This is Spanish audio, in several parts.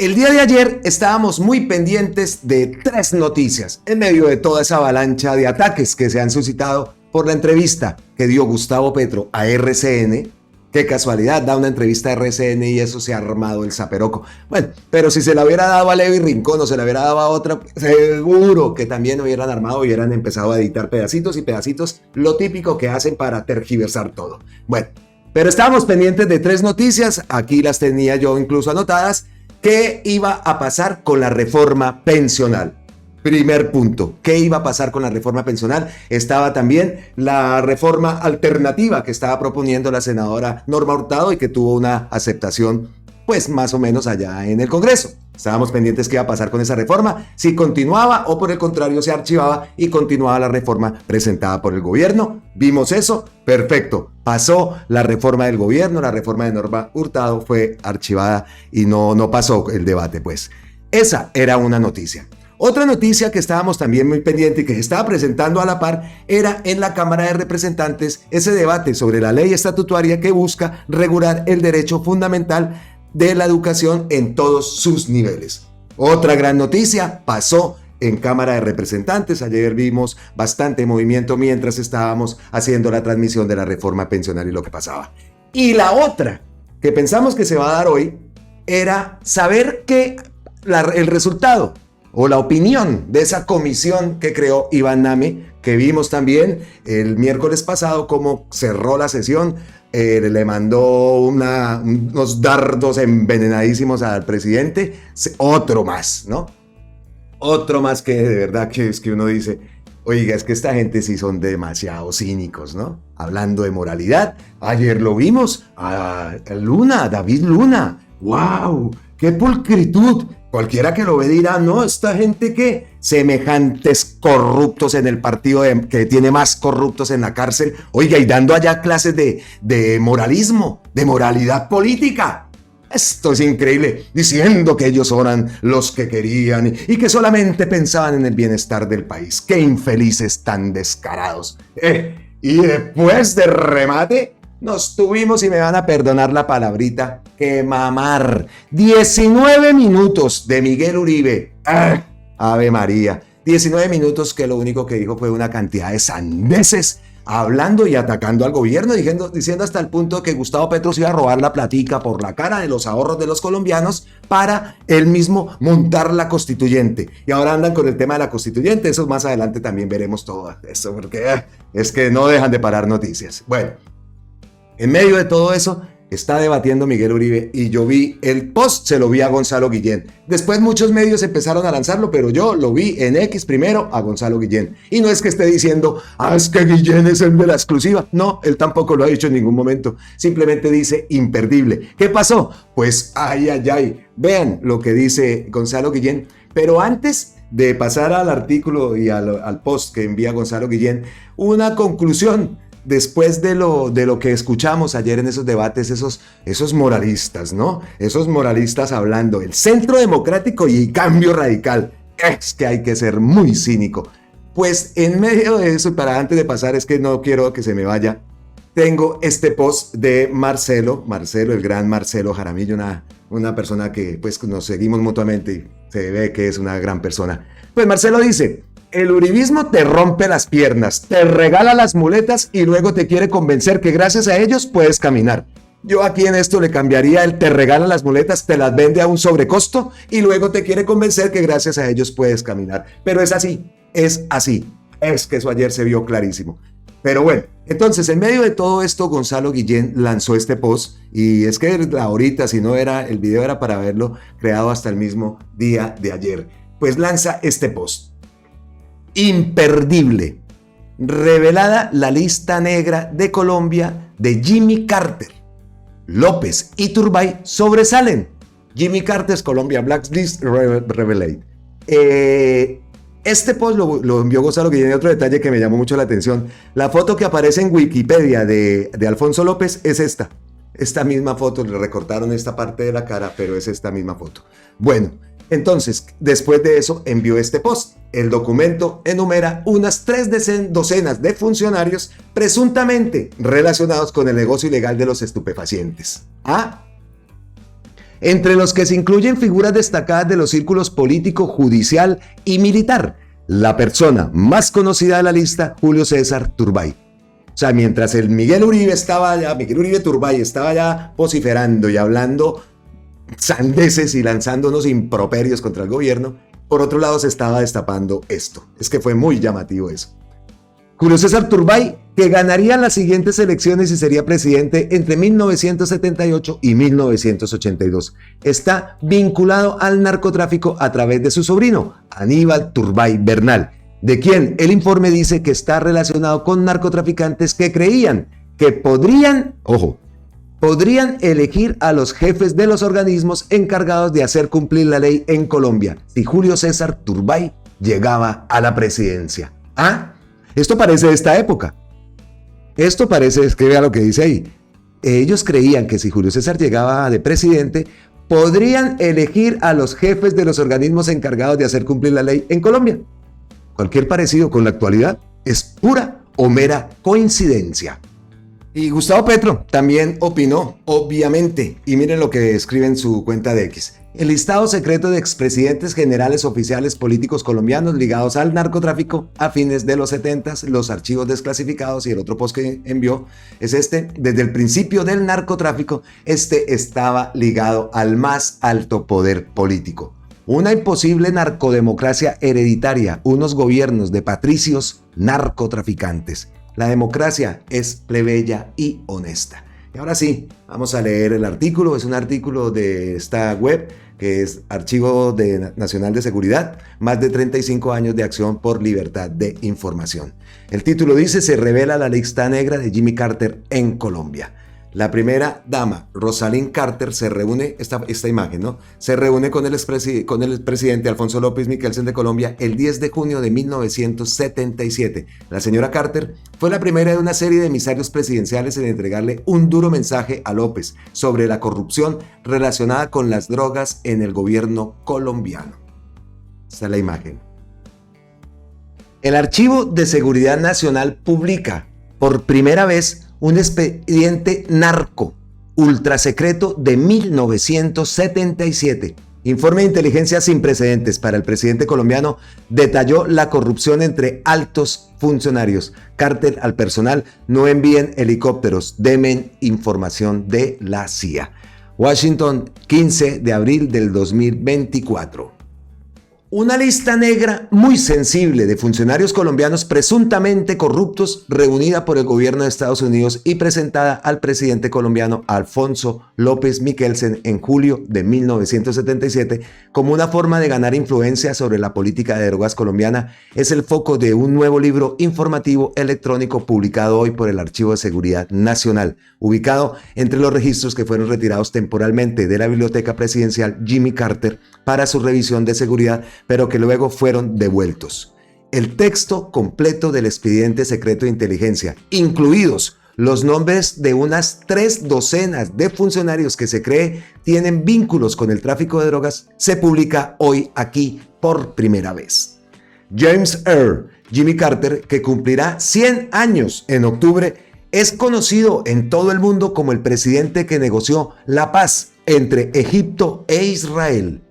El día de ayer estábamos muy pendientes de tres noticias en medio de toda esa avalancha de ataques que se han suscitado por la entrevista que dio Gustavo Petro a RCN. Qué casualidad, da una entrevista a RCN y eso se ha armado el zaperoco. Bueno, pero si se la hubiera dado a Levi Rincón o se la hubiera dado a otra, seguro que también hubieran armado, hubieran empezado a editar pedacitos y pedacitos, lo típico que hacen para tergiversar todo. Bueno, pero estábamos pendientes de tres noticias, aquí las tenía yo incluso anotadas. ¿Qué iba a pasar con la reforma pensional? Primer punto, ¿qué iba a pasar con la reforma pensional? Estaba también la reforma alternativa que estaba proponiendo la senadora Norma Hurtado y que tuvo una aceptación, pues más o menos allá en el Congreso. Estábamos pendientes qué iba a pasar con esa reforma, si continuaba o por el contrario se archivaba y continuaba la reforma presentada por el gobierno. Vimos eso, perfecto. Pasó la reforma del gobierno, la reforma de Norma Hurtado fue archivada y no pasó el debate, pues. Esa era una noticia. Otra noticia que estábamos también muy pendientes y que se estaba presentando a la par era en la Cámara de Representantes ese debate sobre la ley estatutaria que busca regular el derecho fundamental de la educación en todos sus niveles. Otra gran noticia pasó en Cámara de Representantes. Ayer vimos bastante movimiento mientras estábamos haciendo la transmisión de la reforma pensional y lo que pasaba. Y la otra que pensamos que se va a dar hoy era saber que el resultado o la opinión de esa comisión que creó Iván Name, que vimos también el miércoles pasado cómo cerró la sesión, le mandó unos dardos envenenadísimos al presidente, otro más, ¿no? Otro más que de verdad que es que uno dice, oiga, es que esta gente sí son demasiado cínicos, ¿no? Hablando de moralidad, ayer lo vimos a Luna, a David Luna, ¡wow! ¡Qué pulcritud! Cualquiera que lo ve dirá, no, esta gente que semejantes corruptos en el partido que tiene más corruptos en la cárcel, oiga, y dando allá clases de moralismo, de moralidad política. Esto es increíble, diciendo que ellos eran los que querían y que solamente pensaban en el bienestar del país. ¡Qué infelices tan descarados! Y después de remate, nos tuvimos, y me van a perdonar la palabrita, que mamar 19 minutos de Miguel Uribe. Ave María, 19 minutos que lo único que dijo fue una cantidad de sandeces, hablando y atacando al gobierno, diciendo hasta el punto que Gustavo Petro se iba a robar la platica por la cara de los ahorros de los colombianos para él mismo montar la constituyente. Y ahora andan con el tema de la constituyente, eso más adelante también veremos todo eso, porque es que no dejan de parar noticias. Bueno, en medio de todo eso, está debatiendo Miguel Uribe y yo vi el post, se lo vi a Gonzalo Guillén. Después muchos medios empezaron a lanzarlo, pero yo lo vi en X primero a Gonzalo Guillén. Y no es que esté diciendo, es que Guillén es el de la exclusiva. No, él tampoco lo ha dicho en ningún momento. Simplemente dice imperdible. ¿Qué pasó? Pues ay. Vean lo que dice Gonzalo Guillén. Pero antes de pasar al artículo y al post que envía Gonzalo Guillén, una conclusión. Después de lo que escuchamos ayer en esos debates, esos moralistas, ¿no? Esos moralistas hablando, el Centro Democrático y Cambio Radical. Es que hay que ser muy cínico. Pues en medio de eso, para antes de pasar, es que no quiero que se me vaya, tengo este post de Marcelo, el gran Marcelo Jaramillo, una persona que pues nos seguimos mutuamente y se ve que es una gran persona. Pues Marcelo dice: el uribismo te rompe las piernas, te regala las muletas y luego te quiere convencer que gracias a ellos puedes caminar. Yo aquí en esto le cambiaría el te regala las muletas, te las vende a un sobrecosto y luego te quiere convencer que gracias a ellos puedes caminar. Pero es así, es así. Es que eso ayer se vio clarísimo. Pero bueno, entonces en medio de todo esto Gonzalo Guillén lanzó este post y es que ahorita, si no era, el video era para haberlo creado hasta el mismo día de ayer. Pues lanza este post. Imperdible. Revelada la lista negra de Colombia de Jimmy Carter. López y Turbay sobresalen. Jimmy Carter's Colombia Blacklist Revelate. Este post lo envió Gonzalo Guillén. Y otro detalle que me llamó mucho la atención. La foto que aparece en Wikipedia de Alfonso López es esta. Esta misma foto, le recortaron esta parte de la cara, pero es esta misma foto. Bueno, entonces, después de eso, envió este post. El documento enumera unas 3 docenas de funcionarios presuntamente relacionados con el negocio ilegal de los estupefacientes. entre los que se incluyen figuras destacadas de los círculos político, judicial y militar. La persona más conocida de la lista, Julio César Turbay. O sea, mientras el Miguel Uribe Turbay estaba allá vociferando y hablando sandeces y lanzándonos improperios contra el gobierno, por otro lado se estaba destapando esto. Es que fue muy llamativo eso. Julio César Turbay, que ganaría las siguientes elecciones y sería presidente entre 1978 y 1982, está vinculado al narcotráfico a través de su sobrino, Aníbal Turbay Bernal, de quien el informe dice que está relacionado con narcotraficantes que creían que podrían elegir a los jefes de los organismos encargados de hacer cumplir la ley en Colombia si Julio César Turbay llegaba a la presidencia. Esto parece de esta época. Esto parece, es que vea lo que dice ahí. Ellos creían que si Julio César llegaba de presidente, podrían elegir a los jefes de los organismos encargados de hacer cumplir la ley en Colombia. Cualquier parecido con la actualidad es pura o mera coincidencia. Y Gustavo Petro también opinó, obviamente, y miren lo que escribe en su cuenta de X. El listado secreto de expresidentes generales oficiales políticos colombianos ligados al narcotráfico a fines de los 70s, los archivos desclasificados, y el otro post que envió es este. Desde el principio del narcotráfico, estaba ligado al más alto poder político. Una imposible narcodemocracia hereditaria, unos gobiernos de patricios narcotraficantes. La democracia es plebeya y honesta. Y ahora sí, vamos a leer el artículo. Es un artículo de esta web que es Archivo Nacional de Seguridad, más de 35 años de acción por libertad de información. El título dice: se revela la lista negra de Jimmy Carter en Colombia. La primera dama, Rosalind Carter, se reúne, esta imagen, ¿no? Se reúne con el presidente Alfonso López Miquelsen de Colombia el 10 de junio de 1977. La señora Carter fue la primera de una serie de emisarios presidenciales en entregarle un duro mensaje a López sobre la corrupción relacionada con las drogas en el gobierno colombiano. Esta es la imagen. El Archivo de Seguridad Nacional publica por primera vez un expediente narco ultrasecreto de 1977. Informe de inteligencia sin precedentes para el presidente colombiano detalló la corrupción entre altos funcionarios. Carter al personal: no envíen helicópteros, denme información de la CIA. Washington, 15 de abril del 2024. Una lista negra muy sensible de funcionarios colombianos presuntamente corruptos reunida por el gobierno de Estados Unidos y presentada al presidente colombiano Alfonso López Miquelsen en julio de 1977 como una forma de ganar influencia sobre la política de drogas colombiana es el foco de un nuevo libro informativo electrónico publicado hoy por el Archivo de Seguridad Nacional, ubicado entre los registros que fueron retirados temporalmente de la Biblioteca Presidencial Jimmy Carter para su revisión de seguridad, pero que luego fueron devueltos. El texto completo del expediente secreto de inteligencia, incluidos los nombres de unas 3 docenas de funcionarios que se cree tienen vínculos con el tráfico de drogas, se publica hoy aquí por primera vez. James Earl, Jimmy Carter, que cumplirá 100 años en octubre, es conocido en todo el mundo como el presidente que negoció la paz entre Egipto e Israel.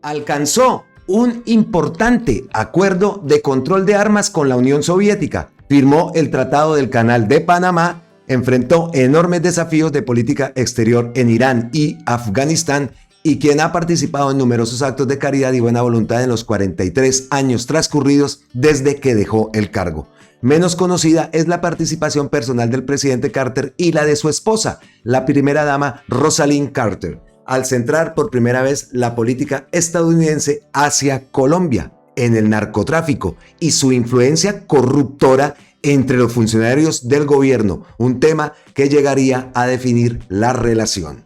Alcanzó un importante acuerdo de control de armas con la Unión Soviética, firmó el Tratado del Canal de Panamá, enfrentó enormes desafíos de política exterior en Irán y Afganistán, y quien ha participado en numerosos actos de caridad y buena voluntad en los 43 años transcurridos desde que dejó el cargo. Menos conocida es la participación personal del presidente Carter y la de su esposa, la primera dama Rosalind Carter, al centrar por primera vez la política estadounidense hacia Colombia en el narcotráfico y su influencia corruptora entre los funcionarios del gobierno, un tema que llegaría a definir la relación.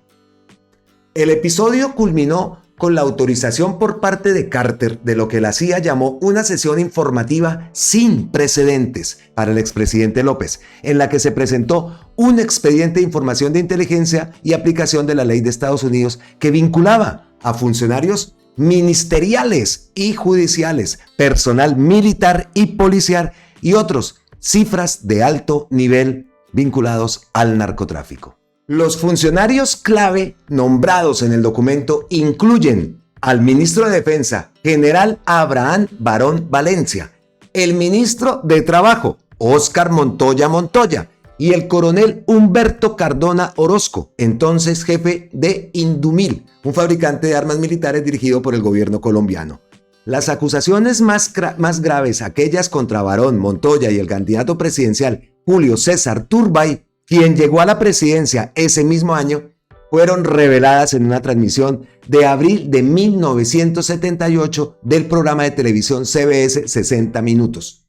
El episodio culminó con la autorización por parte de Carter de lo que la CIA llamó una sesión informativa sin precedentes para el expresidente López, en la que se presentó un expediente de información de inteligencia y aplicación de la ley de Estados Unidos que vinculaba a funcionarios ministeriales y judiciales, personal militar y policial y otros, cifras de alto nivel vinculados al narcotráfico. Los funcionarios clave nombrados en el documento incluyen al ministro de Defensa, general Abraham Barón Valencia, el ministro de Trabajo, Óscar Montoya Montoya, y el coronel Humberto Cardona Orozco, entonces jefe de Indumil, un fabricante de armas militares dirigido por el gobierno colombiano. Las acusaciones más graves, aquellas contra Barón, Montoya y el candidato presidencial Julio César Turbay, quien llegó a la presidencia ese mismo año, fueron reveladas en una transmisión de abril de 1978 del programa de televisión CBS 60 Minutos,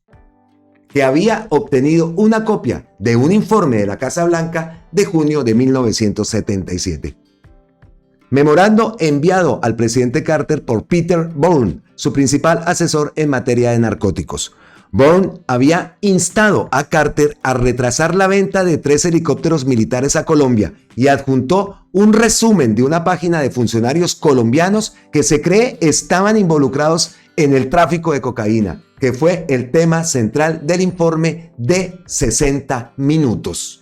que había obtenido una copia de un informe de la Casa Blanca de junio de 1977. Memorando enviado al presidente Carter por Peter Bourne, su principal asesor en materia de narcóticos. Bourne había instado a Carter a retrasar la venta de 3 helicópteros militares a Colombia y adjuntó un resumen de una página de funcionarios colombianos que se cree estaban involucrados en el tráfico de cocaína, que fue el tema central del informe de 60 Minutos.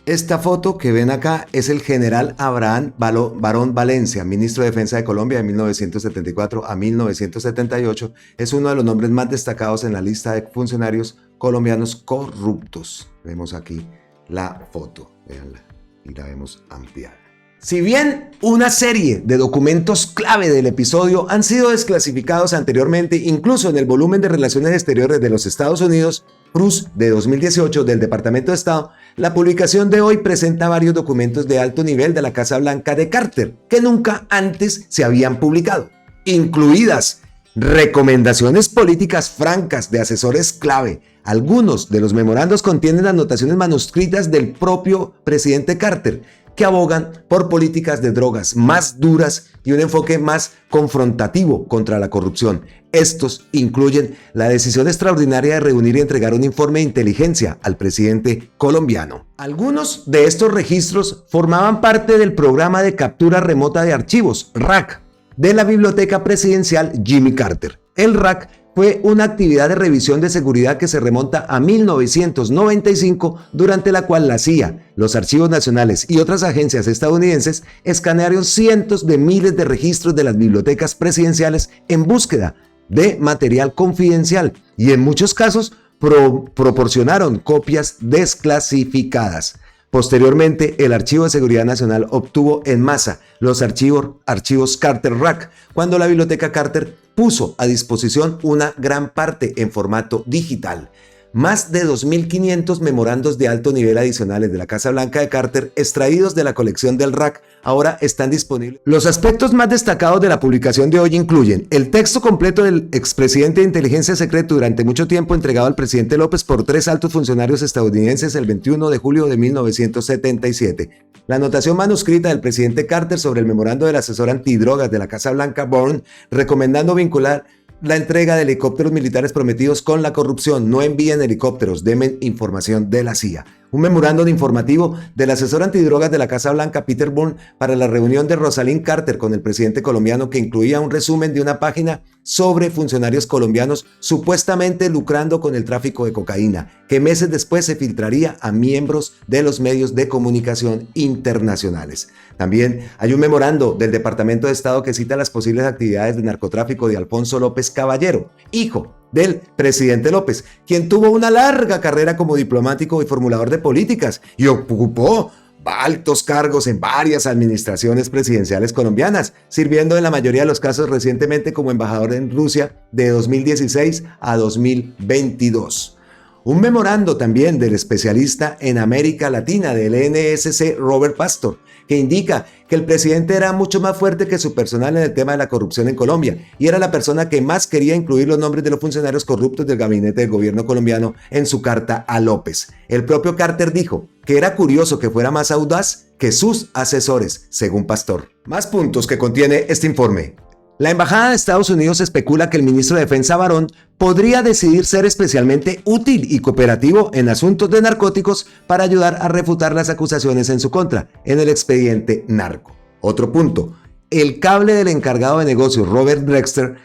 Esta foto que ven acá es el general Abraham Barón Valencia, ministro de Defensa de Colombia de 1974 a 1978. Es uno de los nombres más destacados en la lista de funcionarios colombianos corruptos. Vemos aquí la foto, véanla, y la vemos ampliada. Si bien una serie de documentos clave del episodio han sido desclasificados anteriormente, incluso en el volumen de Relaciones Exteriores de los Estados Unidos, Cruz de 2018 del Departamento de Estado, la publicación de hoy presenta varios documentos de alto nivel de la Casa Blanca de Carter que nunca antes se habían publicado, incluidas recomendaciones políticas francas de asesores clave. Algunos de los memorandos contienen anotaciones manuscritas del propio presidente Carter, que abogan por políticas de drogas más duras y un enfoque más confrontativo contra la corrupción. Estos incluyen la decisión extraordinaria de reunir y entregar un informe de inteligencia al presidente colombiano. Algunos de estos registros formaban parte del programa de captura remota de archivos, RAC, de la Biblioteca Presidencial Jimmy Carter. El RAC fue una actividad de revisión de seguridad que se remonta a 1995, durante la cual la CIA, los archivos nacionales y otras agencias estadounidenses escanearon cientos de miles de registros de las bibliotecas presidenciales en búsqueda de material confidencial y en muchos casos proporcionaron copias desclasificadas. Posteriormente, el Archivo de Seguridad Nacional obtuvo en masa los archivos Carter RAC, cuando la Biblioteca Carter puso a disposición una gran parte en formato digital. Más de 2.500 memorandos de alto nivel adicionales de la Casa Blanca de Carter, extraídos de la colección del RAC, ahora están disponibles. Los aspectos más destacados de la publicación de hoy incluyen el texto completo del expresidente de inteligencia secreto durante mucho tiempo entregado al presidente López por 3 altos funcionarios estadounidenses el 21 de julio de 1977. La anotación manuscrita del presidente Carter sobre el memorando del asesor antidrogas de la Casa Blanca, Bourne, recomendando vincular la entrega de helicópteros militares prometidos con la corrupción. No envíen helicópteros, denme información de la CIA. Un memorándum informativo del asesor antidrogas de la Casa Blanca, Peter Bourne, para la reunión de Rosalind Carter con el presidente colombiano, que incluía un resumen de una página sobre funcionarios colombianos supuestamente lucrando con el tráfico de cocaína, que meses después se filtraría a miembros de los medios de comunicación internacionales. También hay un memorando del Departamento de Estado que cita las posibles actividades de narcotráfico de Alfonso López Caballero, hijo del presidente López, quien tuvo una larga carrera como diplomático y formulador de políticas y ocupó altos cargos en varias administraciones presidenciales colombianas, sirviendo en la mayoría de los casos recientemente como embajador en Rusia de 2016 a 2022. Un memorando también del especialista en América Latina del NSC, Robert Pastor, que indica que el presidente era mucho más fuerte que su personal en el tema de la corrupción en Colombia y era la persona que más quería incluir los nombres de los funcionarios corruptos del gabinete del gobierno colombiano en su carta a López. El propio Carter dijo que era curioso que fuera más audaz que sus asesores, según Pastor. Más puntos que contiene este informe. La Embajada de Estados Unidos especula que el ministro de Defensa Barón podría decidir ser especialmente útil y cooperativo en asuntos de narcóticos para ayudar a refutar las acusaciones en su contra en el expediente narco. Otro punto, el cable del encargado de negocios Robert Drexler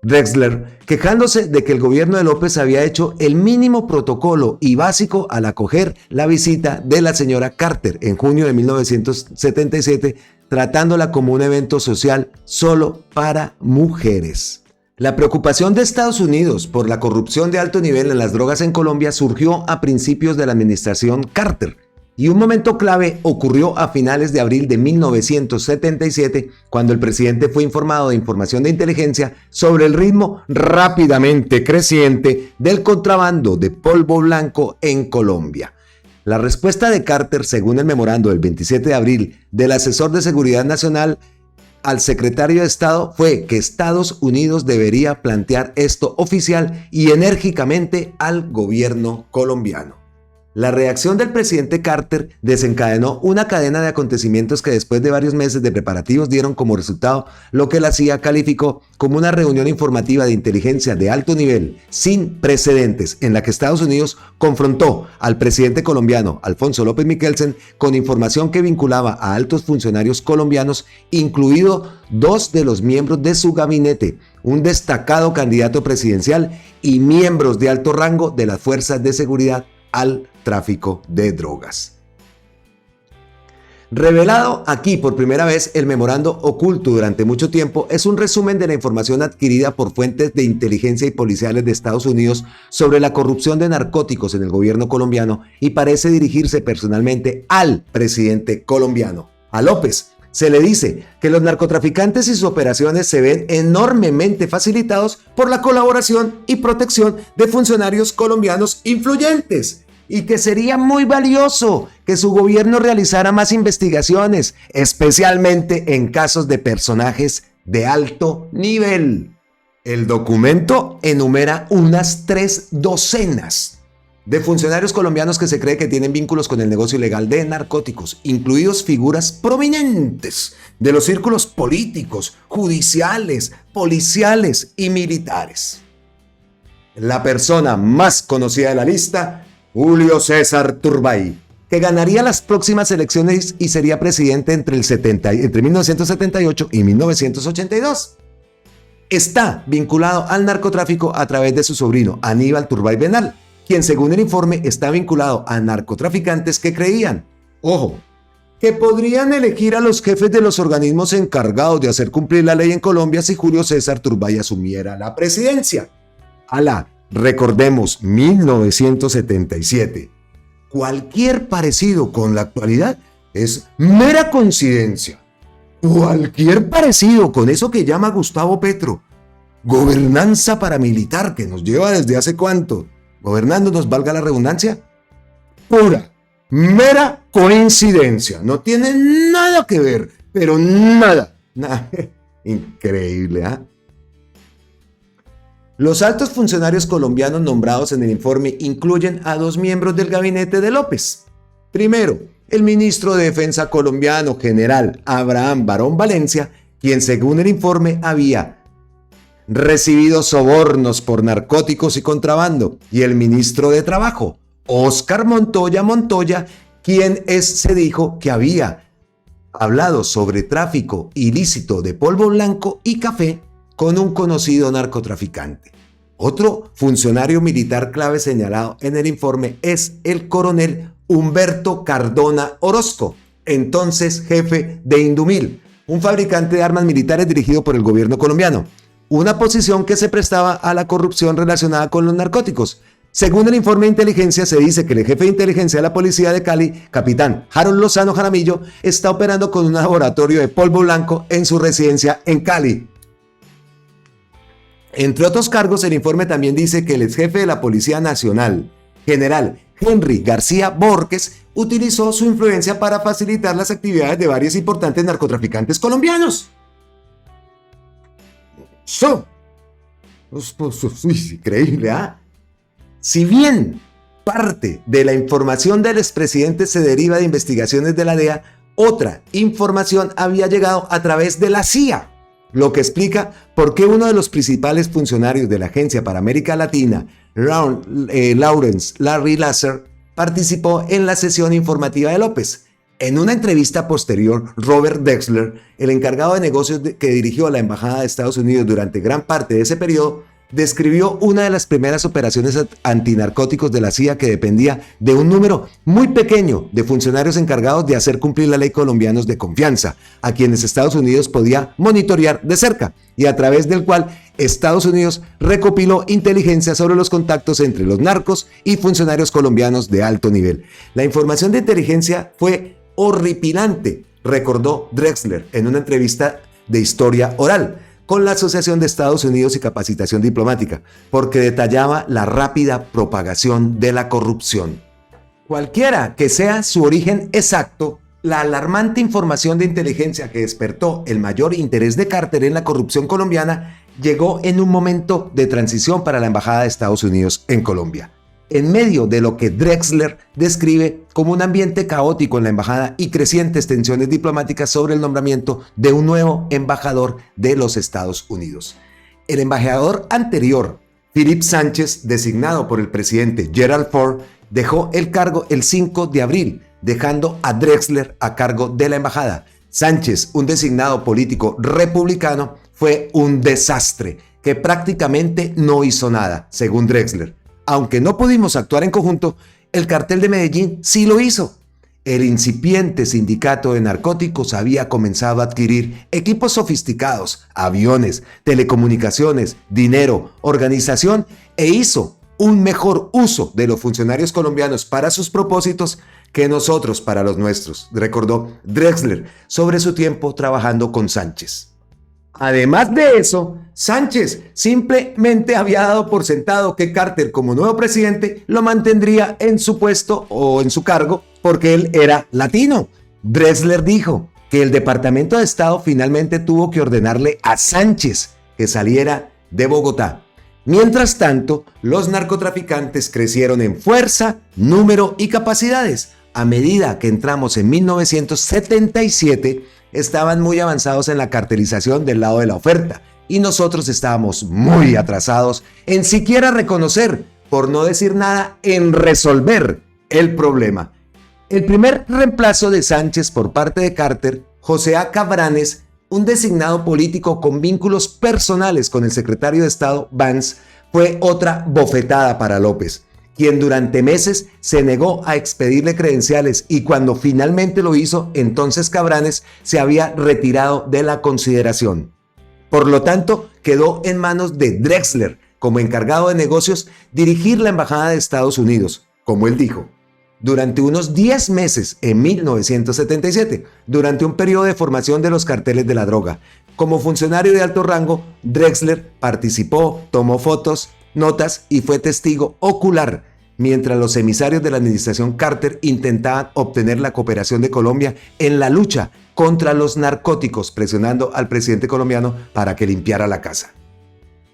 Drexler, quejándose de que el gobierno de López había hecho el mínimo protocolo y básico al acoger la visita de la señora Carter en junio de 1977, tratándola como un evento social solo para mujeres. La preocupación de Estados Unidos por la corrupción de alto nivel en las drogas en Colombia surgió a principios de la administración Carter, y un momento clave ocurrió a finales de abril de 1977, cuando el presidente fue informado de información de inteligencia sobre el ritmo rápidamente creciente del contrabando de polvo blanco en Colombia. La respuesta de Carter, según el memorando del 27 de abril del asesor de Seguridad Nacional al secretario de Estado, fue que Estados Unidos debería plantear esto oficial y enérgicamente al gobierno colombiano. La reacción del presidente Carter desencadenó una cadena de acontecimientos que después de varios meses de preparativos dieron como resultado lo que la CIA calificó como una reunión informativa de inteligencia de alto nivel sin precedentes, en la que Estados Unidos confrontó al presidente colombiano Alfonso López Miquelsen con información que vinculaba a altos funcionarios colombianos, incluido 2 de los miembros de su gabinete, un destacado candidato presidencial y miembros de alto rango de las fuerzas de seguridad al tráfico de drogas. Revelado aquí por primera vez, el memorando, oculto durante mucho tiempo, es un resumen de la información adquirida por fuentes de inteligencia y policiales de Estados Unidos sobre la corrupción de narcóticos en el gobierno colombiano, y parece dirigirse personalmente al presidente colombiano. A López se le dice que los narcotraficantes y sus operaciones se ven enormemente facilitados por la colaboración y protección de funcionarios colombianos influyentes, y que sería muy valioso que su gobierno realizara más investigaciones, especialmente en casos de personajes de alto nivel. El documento enumera unas 3 docenas de funcionarios colombianos que se cree que tienen vínculos con el negocio ilegal de narcóticos, incluidos figuras prominentes de los círculos políticos, judiciales, policiales y militares. La persona más conocida de la lista, Julio César Turbay, que ganaría las próximas elecciones y sería presidente entre 1978 y 1982. Está vinculado al narcotráfico a través de su sobrino Aníbal Turbay Venal, quien según el informe está vinculado a narcotraficantes que creían, ojo, que podrían elegir a los jefes de los organismos encargados de hacer cumplir la ley en Colombia si Julio César Turbay asumiera la presidencia. Recordemos, 1977. Cualquier parecido con la actualidad es mera coincidencia. Cualquier parecido con eso que llama Gustavo Petro, gobernanza paramilitar, que nos lleva desde hace cuánto, gobernándonos, valga la redundancia, pura, mera coincidencia. No tiene nada que ver, pero nada. Increíble, ¿ah? Los altos funcionarios colombianos nombrados en el informe incluyen a 2 miembros del gabinete de López. Primero, el ministro de Defensa colombiano, general Abraham Barón Valencia, quien según el informe había recibido sobornos por narcóticos y contrabando, y el ministro de Trabajo, Óscar Montoya, quien se dijo que había hablado sobre tráfico ilícito de polvo blanco y café con un conocido narcotraficante. Otro funcionario militar clave señalado en el informe es el coronel Humberto Cardona Orozco, entonces jefe de Indumil, un fabricante de armas militares dirigido por el gobierno colombiano, una posición que se prestaba a la corrupción relacionada con los narcóticos. Según el informe de inteligencia, se dice que el jefe de inteligencia de la policía de Cali, capitán Harold Lozano Jaramillo, está operando con un laboratorio de polvo blanco en su residencia en Cali. Entre otros cargos, el informe también dice que el ex jefe de la Policía Nacional, general Henry García Borges, utilizó su influencia para facilitar las actividades de varios importantes narcotraficantes colombianos. Increíble, ¿ah? Si bien parte de la información del expresidente se deriva de investigaciones de la DEA, otra información había llegado a través de la CIA, lo que explica por qué uno de los principales funcionarios de la Agencia para América Latina, Lawrence Larry Lasser, participó en la sesión informativa de López. En una entrevista posterior, Robert Drexler, el encargado de negocios que dirigió la Embajada de Estados Unidos durante gran parte de ese periodo, describió una de las primeras operaciones antinarcóticos de la CIA que dependía de un número muy pequeño de funcionarios encargados de hacer cumplir la ley colombianos de confianza, a quienes Estados Unidos podía monitorear de cerca y a través del cual Estados Unidos recopiló inteligencia sobre los contactos entre los narcos y funcionarios colombianos de alto nivel. La información de inteligencia fue horripilante, recordó Drexler en una entrevista de historia oral con la Asociación de Estados Unidos y Capacitación Diplomática, porque detallaba la rápida propagación de la corrupción. Cualquiera que sea su origen exacto, la alarmante información de inteligencia que despertó el mayor interés de Carter en la corrupción colombiana llegó en un momento de transición para la Embajada de Estados Unidos en Colombia, en medio de lo que Drexler describe como un ambiente caótico en la embajada y crecientes tensiones diplomáticas sobre el nombramiento de un nuevo embajador de los Estados Unidos. El embajador anterior, Philip Sánchez, designado por el presidente Gerald Ford, dejó el cargo el 5 de abril, dejando a Drexler a cargo de la embajada. Sánchez, un designado político republicano, fue un desastre que prácticamente no hizo nada, según Drexler. Aunque no pudimos actuar en conjunto, el cartel de Medellín sí lo hizo. El incipiente sindicato de narcóticos había comenzado a adquirir equipos sofisticados, aviones, telecomunicaciones, dinero, organización e hizo un mejor uso de los funcionarios colombianos para sus propósitos que nosotros para los nuestros, recordó Drexler sobre su tiempo trabajando con Sánchez. Además de eso, Sánchez simplemente había dado por sentado que Carter, como nuevo presidente, lo mantendría en su puesto o en su cargo porque él era latino. Drexler dijo que el Departamento de Estado finalmente tuvo que ordenarle a Sánchez que saliera de Bogotá. Mientras tanto, los narcotraficantes crecieron en fuerza, número y capacidades. A medida que entramos en 1977, estaban muy avanzados en la cartelización del lado de la oferta y nosotros estábamos muy atrasados en siquiera reconocer, por no decir nada, en resolver el problema. El primer reemplazo de Sánchez por parte de Carter, José A. Cabranes, un designado político con vínculos personales con el secretario de Estado Vance, fue otra bofetada para López, quien durante meses se negó a expedirle credenciales y cuando finalmente lo hizo, entonces Cabranes se había retirado de la consideración. Por lo tanto, quedó en manos de Drexler, como encargado de negocios, dirigir la Embajada de Estados Unidos, como él dijo, durante unos 10 meses en 1977, durante un periodo de formación de los carteles de la droga. Como funcionario de alto rango, Drexler participó, tomó fotos, notas y fue testigo ocular mientras los emisarios de la administración Carter intentaban obtener la cooperación de Colombia en la lucha contra los narcóticos, presionando al presidente colombiano para que limpiara la casa.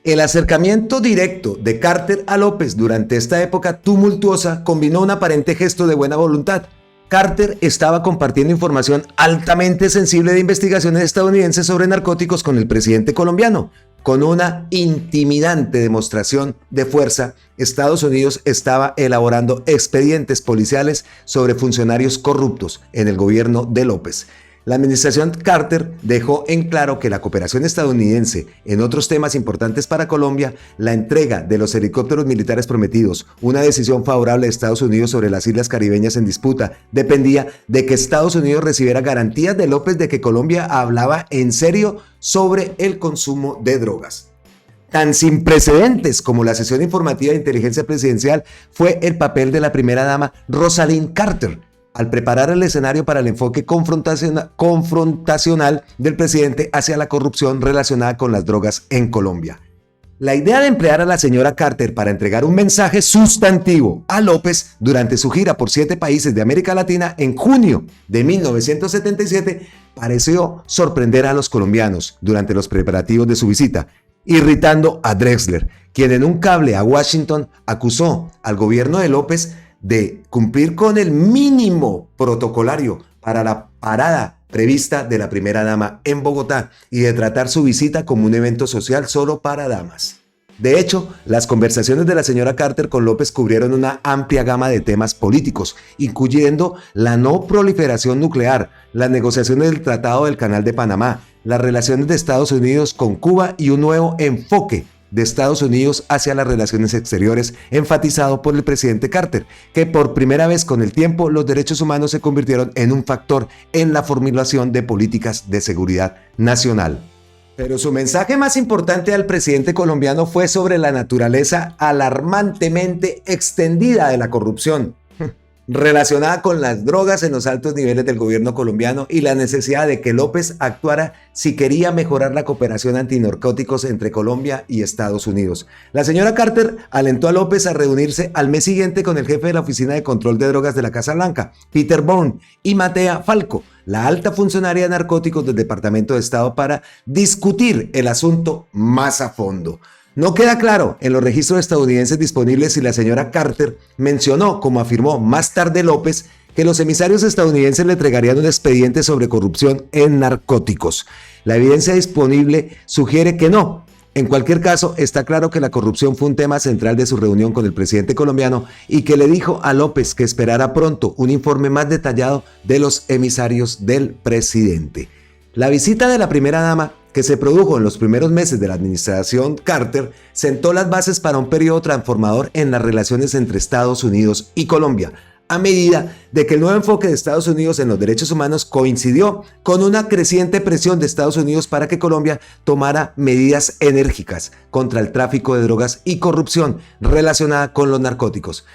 El acercamiento directo de Carter a López durante esta época tumultuosa combinó un aparente gesto de buena voluntad. Carter estaba compartiendo información altamente sensible de investigaciones estadounidenses sobre narcóticos con el presidente colombiano. Con una intimidante demostración de fuerza, Estados Unidos estaba elaborando expedientes policiales sobre funcionarios corruptos en el gobierno de López. La administración Carter dejó en claro que la cooperación estadounidense en otros temas importantes para Colombia, la entrega de los helicópteros militares prometidos, una decisión favorable de Estados Unidos sobre las islas caribeñas en disputa, dependía de que Estados Unidos recibiera garantías de López de que Colombia hablaba en serio sobre el consumo de drogas. Tan sin precedentes como la sesión informativa de inteligencia presidencial fue el papel de la primera dama Rosalind Carter, al preparar el escenario para el enfoque confrontacional del presidente hacia la corrupción relacionada con las drogas en Colombia. La idea de emplear a la señora Carter para entregar un mensaje sustantivo a López durante su gira por 7 países de América Latina en junio de 1977 pareció sorprender a los colombianos durante los preparativos de su visita, irritando a Drexler, quien en un cable a Washington acusó al gobierno de López de cumplir con el mínimo protocolario para la parada prevista de la primera dama en Bogotá y de tratar su visita como un evento social solo para damas. De hecho, las conversaciones de la señora Carter con López cubrieron una amplia gama de temas políticos, incluyendo la no proliferación nuclear, las negociaciones del Tratado del Canal de Panamá, las relaciones de Estados Unidos con Cuba y un nuevo enfoque de Estados Unidos hacia las relaciones exteriores, enfatizado por el presidente Carter, que por primera vez con el tiempo los derechos humanos se convirtieron en un factor en la formulación de políticas de seguridad nacional. Pero su mensaje más importante al presidente colombiano fue sobre la naturaleza alarmantemente extendida de la corrupción, relacionada con las drogas en los altos niveles del gobierno colombiano y la necesidad de que López actuara si quería mejorar la cooperación antinarcóticos entre Colombia y Estados Unidos. La señora Carter alentó a López a reunirse al mes siguiente con el jefe de la Oficina de Control de Drogas de la Casa Blanca, Peter Bourne, y Matea Falco, la alta funcionaria de narcóticos del Departamento de Estado, para discutir el asunto más a fondo. No queda claro en los registros estadounidenses disponibles si la señora Carter mencionó, como afirmó más tarde López, que los emisarios estadounidenses le entregarían un expediente sobre corrupción en narcóticos. La evidencia disponible sugiere que no. En cualquier caso, está claro que la corrupción fue un tema central de su reunión con el presidente colombiano y que le dijo a López que esperara pronto un informe más detallado de los emisarios del presidente. La visita de la primera dama, que se produjo en los primeros meses de la administración Carter, sentó las bases para un periodo transformador en las relaciones entre Estados Unidos y Colombia, a medida de que el nuevo enfoque de Estados Unidos en los derechos humanos coincidió con una creciente presión de Estados Unidos para que Colombia tomara medidas enérgicas contra el tráfico de drogas y corrupción relacionada con los narcóticos.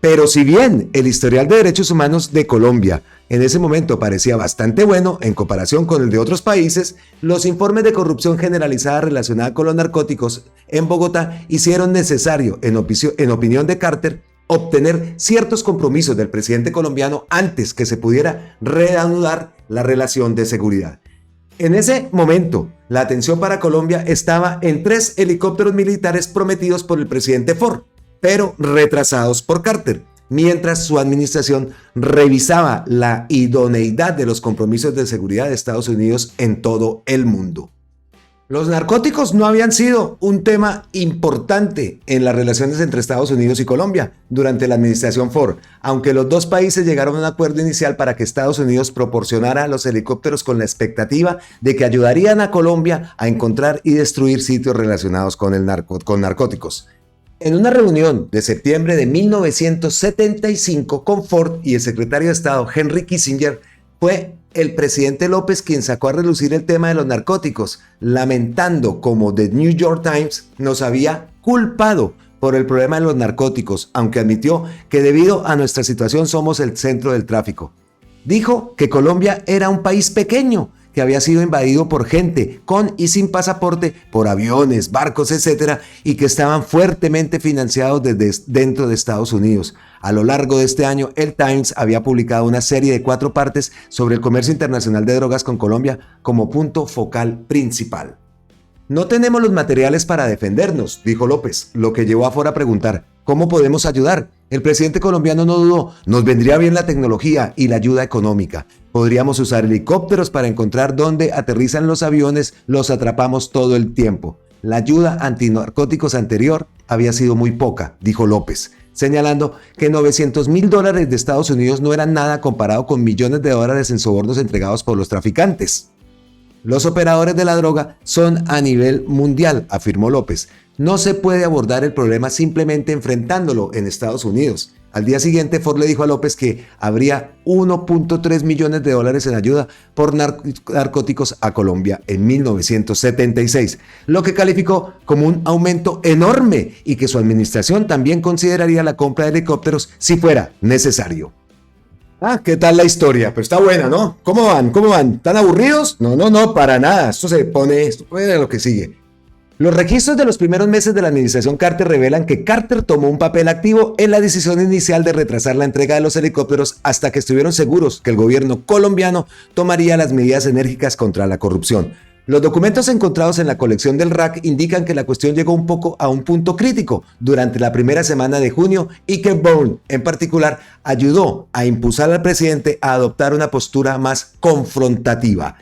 Pero si bien el historial de derechos humanos de Colombia en ese momento parecía bastante bueno en comparación con el de otros países, los informes de corrupción generalizada relacionada con los narcóticos en Bogotá hicieron necesario, en opinión de Carter, obtener ciertos compromisos del presidente colombiano antes que se pudiera reanudar la relación de seguridad. En ese momento, la atención para Colombia estaba en 3 helicópteros militares prometidos por el presidente Ford, pero retrasados por Carter, mientras su administración revisaba la idoneidad de los compromisos de seguridad de Estados Unidos en todo el mundo. Los narcóticos no habían sido un tema importante en las relaciones entre Estados Unidos y Colombia durante la administración Ford, aunque los dos países llegaron a un acuerdo inicial para que Estados Unidos proporcionara los helicópteros con la expectativa de que ayudarían a Colombia a encontrar y destruir sitios relacionados con narcóticos. En una reunión de septiembre de 1975 con Ford y el secretario de Estado Henry Kissinger, fue el presidente López quien sacó a relucir el tema de los narcóticos, lamentando cómo The New York Times nos había culpado por el problema de los narcóticos, aunque admitió que debido a nuestra situación somos el centro del tráfico. Dijo que Colombia era un país pequeño, que había sido invadido por gente con y sin pasaporte, por aviones, barcos, etc., y que estaban fuertemente financiados desde dentro de Estados Unidos. A lo largo de este año, el Times había publicado una serie de 4 partes sobre el comercio internacional de drogas con Colombia como punto focal principal. No tenemos los materiales para defendernos, dijo López, lo que llevó a Ford a preguntar, ¿cómo podemos ayudar? El presidente colombiano no dudó, nos vendría bien la tecnología y la ayuda económica. Podríamos usar helicópteros para encontrar dónde aterrizan los aviones, los atrapamos todo el tiempo. La ayuda antinarcóticos anterior había sido muy poca, dijo López, señalando que $900,000 de Estados Unidos no eran nada comparado con millones de dólares en sobornos entregados por los traficantes. Los operadores de la droga son a nivel mundial, afirmó López. No se puede abordar el problema simplemente enfrentándolo en Estados Unidos. Al día siguiente, Ford le dijo a López que habría $1.3 millones en ayuda por narcóticos a Colombia en 1976, lo que calificó como un aumento enorme y que su administración también consideraría la compra de helicópteros si fuera necesario. ¿Qué tal la historia? Pero está buena, ¿no? ¿Cómo van? ¿Están aburridos? No, para nada. Esto puede a lo que sigue. Los registros de los primeros meses de la administración Carter revelan que Carter tomó un papel activo en la decisión inicial de retrasar la entrega de los helicópteros hasta que estuvieron seguros que el gobierno colombiano tomaría las medidas enérgicas contra la corrupción. Los documentos encontrados en la colección del RAC indican que la cuestión llegó a un punto crítico durante la primera semana de junio y que Bourne, en particular, ayudó a impulsar al presidente a adoptar una postura más confrontativa.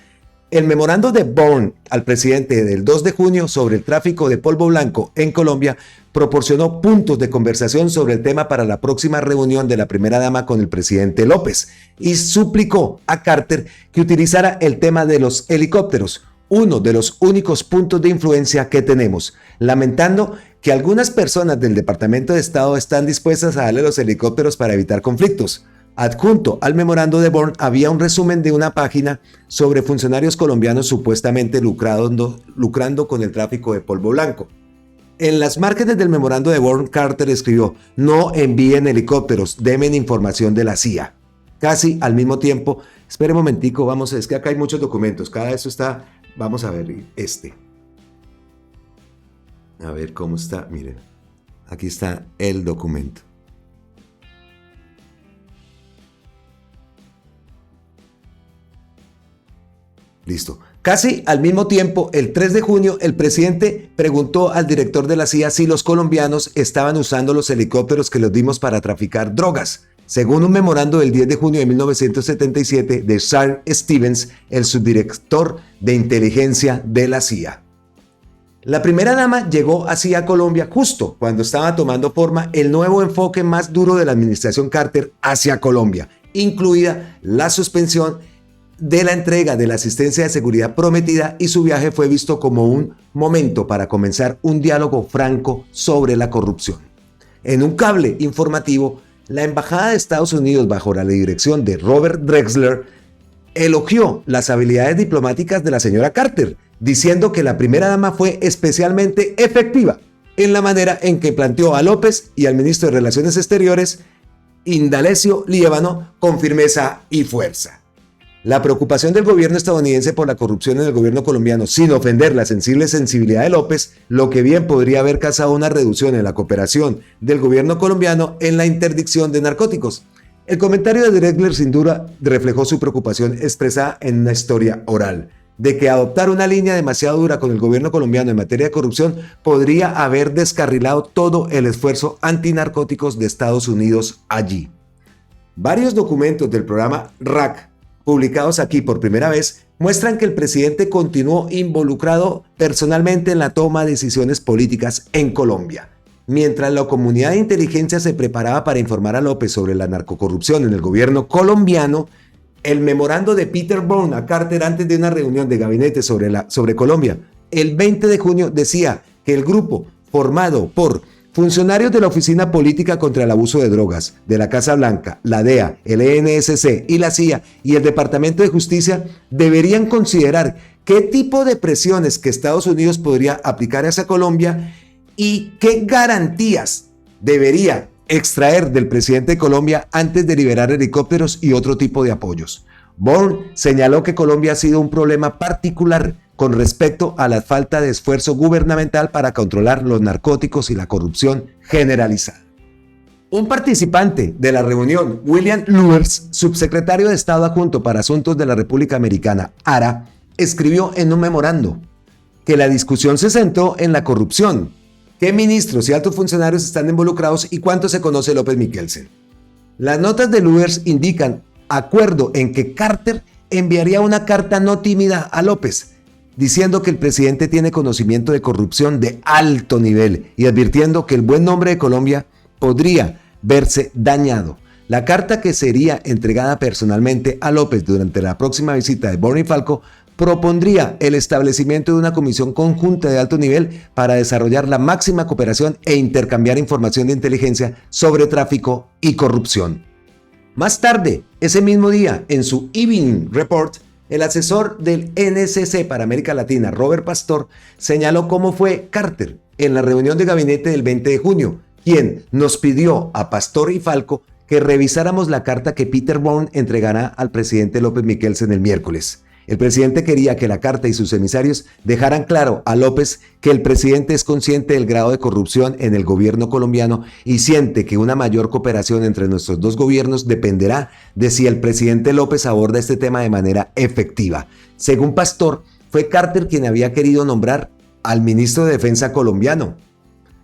El memorando de Bourne al presidente del 2 de junio sobre el tráfico de polvo blanco en Colombia proporcionó puntos de conversación sobre el tema para la próxima reunión de la primera dama con el presidente López y suplicó a Carter que utilizara el tema de los helicópteros, uno de los únicos puntos de influencia que tenemos, lamentando que algunas personas del Departamento de Estado están dispuestas a darle los helicópteros para evitar conflictos. Adjunto al memorando de Bourne había un resumen de una página sobre funcionarios colombianos supuestamente lucrando con el tráfico de polvo blanco. En las márgenes del memorando de Bourne, Carter escribió: no envíen helicópteros, denme información de la CIA. Casi al mismo tiempo, espere un momentico, es que acá hay muchos documentos, cada eso está, vamos a ver a ver cómo está, miren, aquí está el documento. Listo. Casi al mismo tiempo, el 3 de junio, el presidente preguntó al director de la CIA si los colombianos estaban usando los helicópteros que les dimos para traficar drogas. Según un memorando del 10 de junio de 1977 de Charles Stevens, el subdirector de inteligencia de la CIA. La primera dama llegó así a Colombia justo cuando estaba tomando forma el nuevo enfoque más duro de la administración Carter hacia Colombia, incluida la suspensión de la entrega de la asistencia de seguridad prometida, y su viaje fue visto como un momento para comenzar un diálogo franco sobre la corrupción. En un cable informativo, la Embajada de Estados Unidos, bajo la dirección de Robert Drexler, elogió las habilidades diplomáticas de la señora Carter, diciendo que la primera dama fue especialmente efectiva en la manera en que planteó a López y al ministro de Relaciones Exteriores, Indalecio Líbano, con firmeza y fuerza. La preocupación del gobierno estadounidense por la corrupción en el gobierno colombiano, sin ofender la sensible sensibilidad de López, lo que bien podría haber causado una reducción en la cooperación del gobierno colombiano en la interdicción de narcóticos. El comentario de Drexler sin duda reflejó su preocupación expresada en una historia oral, de que adoptar una línea demasiado dura con el gobierno colombiano en materia de corrupción podría haber descarrilado todo el esfuerzo antinarcóticos de Estados Unidos allí. Varios documentos del programa RAC, publicados aquí por primera vez, muestran que el presidente continuó involucrado personalmente en la toma de decisiones políticas en Colombia. Mientras la comunidad de inteligencia se preparaba para informar a López sobre la narcocorrupción en el gobierno colombiano, el memorando de Peter Bourne a Carter antes de una reunión de gabinete sobre Colombia, el 20 de junio, decía que el grupo formado por funcionarios de la Oficina Política contra el Abuso de Drogas, de la Casa Blanca, la DEA, el ENSC y la CIA y el Departamento de Justicia deberían considerar qué tipo de presiones que Estados Unidos podría aplicar hacia Colombia y qué garantías debería extraer del presidente de Colombia antes de liberar helicópteros y otro tipo de apoyos. Bourne señaló que Colombia ha sido un problema particular con respecto a la falta de esfuerzo gubernamental para controlar los narcóticos y la corrupción generalizada. Un participante de la reunión, William Luers, subsecretario de Estado adjunto para Asuntos de la República Americana, ARA, escribió en un memorando que la discusión se centró en la corrupción, qué ministros y altos funcionarios están involucrados y cuánto se conoce de López Michelsen. Las notas de Luers indican acuerdo en que Carter enviaría una carta no tímida a López, diciendo que el presidente tiene conocimiento de corrupción de alto nivel y advirtiendo que el buen nombre de Colombia podría verse dañado. La carta, que sería entregada personalmente a López durante la próxima visita de Bourne y Falco, propondría el establecimiento de una comisión conjunta de alto nivel para desarrollar la máxima cooperación e intercambiar información de inteligencia sobre tráfico y corrupción. Más tarde, ese mismo día, en su Evening Report, el asesor del NSC para América Latina, Robert Pastor, señaló cómo fue Carter en la reunión de gabinete del 20 de junio, quien nos pidió a Pastor y Falco que revisáramos la carta que Peter Bourne entregará al presidente López Michelsen el miércoles. El presidente quería que la carta y sus emisarios dejaran claro a López que el presidente es consciente del grado de corrupción en el gobierno colombiano y siente que una mayor cooperación entre nuestros dos gobiernos dependerá de si el presidente López aborda este tema de manera efectiva. Según Pastor, fue Carter quien había querido nombrar al ministro de Defensa colombiano.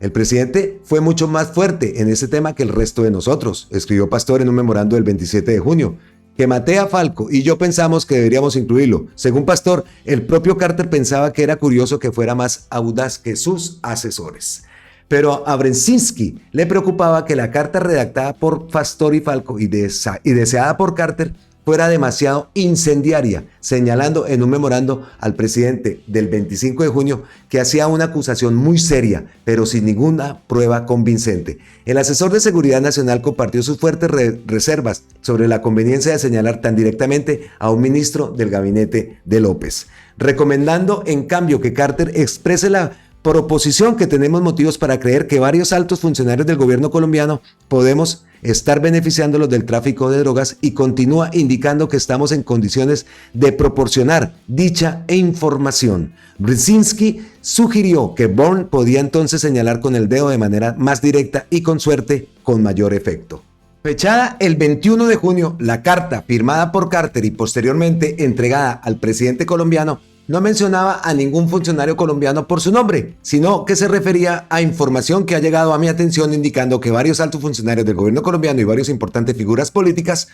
El presidente fue mucho más fuerte en ese tema que el resto de nosotros, escribió Pastor en un memorando del 27 de junio. que maté a Falco y yo pensamos que deberíamos incluirlo. Según Pastor, el propio Carter pensaba que era curioso que fuera más audaz que sus asesores. Pero a Brzezinski le preocupaba que la carta redactada por Pastor y Falco y deseada por Carter fuera demasiado incendiaria, señalando en un memorando al presidente del 25 de junio que hacía una acusación muy seria, pero sin ninguna prueba convincente. El asesor de Seguridad Nacional compartió sus fuertes reservas sobre la conveniencia de señalar tan directamente a un ministro del gabinete de López, recomendando en cambio que Carter exprese la proposición que tenemos motivos para creer que varios altos funcionarios del gobierno colombiano podemos estar beneficiándolos del tráfico de drogas, y continúa indicando que estamos en condiciones de proporcionar dicha información. Brzezinski sugirió que Bourne podía entonces señalar con el dedo de manera más directa y con suerte con mayor efecto. Fechada el 21 de junio, la carta firmada por Carter y posteriormente entregada al presidente colombiano no mencionaba a ningún funcionario colombiano por su nombre, sino que se refería a información que ha llegado a mi atención indicando que varios altos funcionarios del gobierno colombiano y varias importantes figuras políticas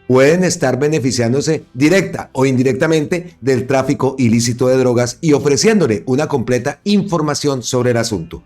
pueden estar beneficiándose directa o indirectamente del tráfico ilícito de drogas y ofreciéndole una completa información sobre el asunto.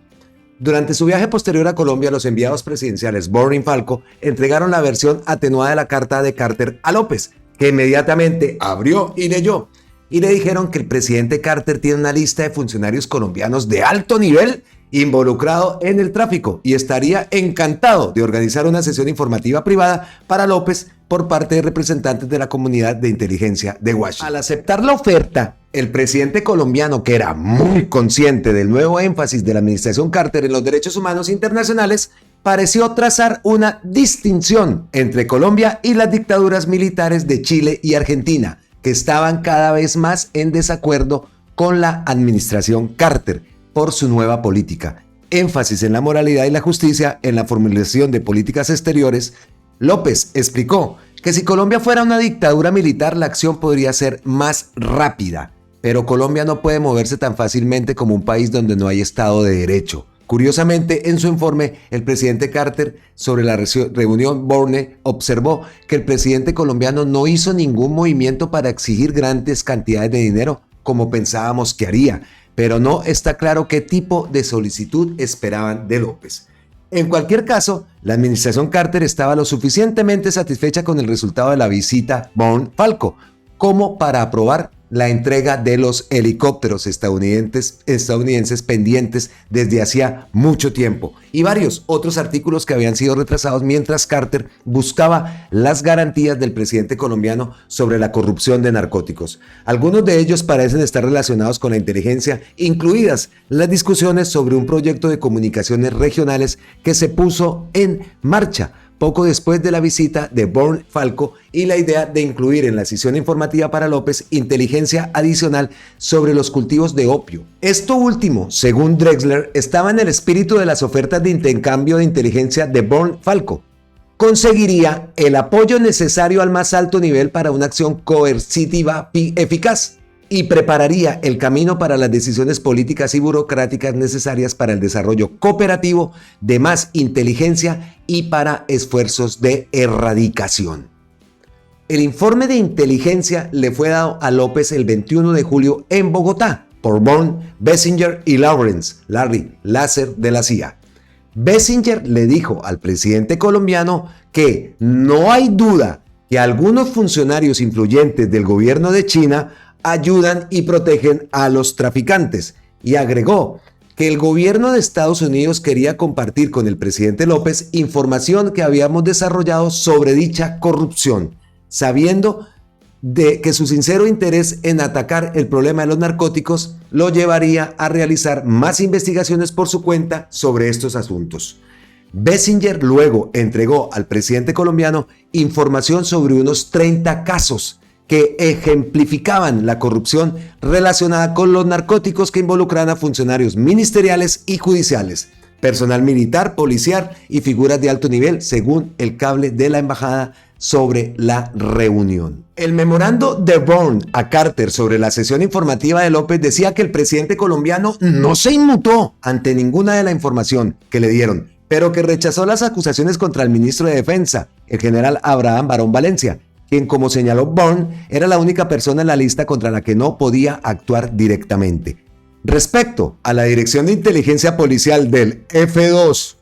Durante su viaje posterior a Colombia, los enviados presidenciales Bourne y Falco entregaron la versión atenuada de la carta de Carter a López, que inmediatamente abrió y leyó. Y le dijeron que el presidente Carter tiene una lista de funcionarios colombianos de alto nivel involucrado en el tráfico y estaría encantado de organizar una sesión informativa privada para López por parte de representantes de la comunidad de inteligencia de Washington. Al aceptar la oferta, el presidente colombiano, que era muy consciente del nuevo énfasis de la administración Carter en los derechos humanos internacionales, pareció trazar una distinción entre Colombia y las dictaduras militares de Chile y Argentina, que estaban cada vez más en desacuerdo con la administración Carter por su nueva política. Énfasis en la moralidad y la justicia en la formulación de políticas exteriores. López explicó que si Colombia fuera una dictadura militar, la acción podría ser más rápida, pero Colombia no puede moverse tan fácilmente como un país donde no hay Estado de Derecho. Curiosamente, en su informe, el presidente Carter sobre la reunión Bourne observó que el presidente colombiano no hizo ningún movimiento para exigir grandes cantidades de dinero como pensábamos que haría, pero no está claro qué tipo de solicitud esperaban de López. En cualquier caso, la administración Carter estaba lo suficientemente satisfecha con el resultado de la visita Bourne-Falco como para aprobar la entrega de los helicópteros estadounidenses pendientes desde hacía mucho tiempo y varios otros artículos que habían sido retrasados mientras Carter buscaba las garantías del presidente colombiano sobre la corrupción de narcóticos. Algunos de ellos parecen estar relacionados con la inteligencia, incluidas las discusiones sobre un proyecto de comunicaciones regionales que se puso en marcha poco después de la visita de Bourne-Falco y la idea de incluir en la sesión informativa para López inteligencia adicional sobre los cultivos de opio. Esto último, según Drexler, estaba en el espíritu de las ofertas de intercambio de inteligencia de Bourne-Falco. Conseguiría el apoyo necesario al más alto nivel para una acción coercitiva eficaz y prepararía el camino para las decisiones políticas y burocráticas necesarias para el desarrollo cooperativo de más inteligencia y para esfuerzos de erradicación. El informe de inteligencia le fue dado a López el 21 de julio en Bogotá por Bourne, Bessinger y Larry Lasser de la CIA. Bessinger le dijo al presidente colombiano que no hay duda que algunos funcionarios influyentes del gobierno de China ayudan y protegen a los traficantes, y agregó que el gobierno de Estados Unidos quería compartir con el presidente López información que habíamos desarrollado sobre dicha corrupción, sabiendo de que su sincero interés en atacar el problema de los narcóticos lo llevaría a realizar más investigaciones por su cuenta sobre estos asuntos. Bessinger luego entregó al presidente colombiano información sobre unos 30 casos que ejemplificaban la corrupción relacionada con los narcóticos que involucran a funcionarios ministeriales y judiciales, personal militar, policial y figuras de alto nivel, según el cable de la embajada sobre la reunión. El memorando de Bourne a Carter sobre la sesión informativa de López decía que el presidente colombiano no se inmutó ante ninguna de la información que le dieron, pero que rechazó las acusaciones contra el ministro de Defensa, el general Abraham Barón Valencia, quien, como señaló Bourne, era la única persona en la lista contra la que no podía actuar directamente. Respecto a la Dirección de Inteligencia Policial del F2,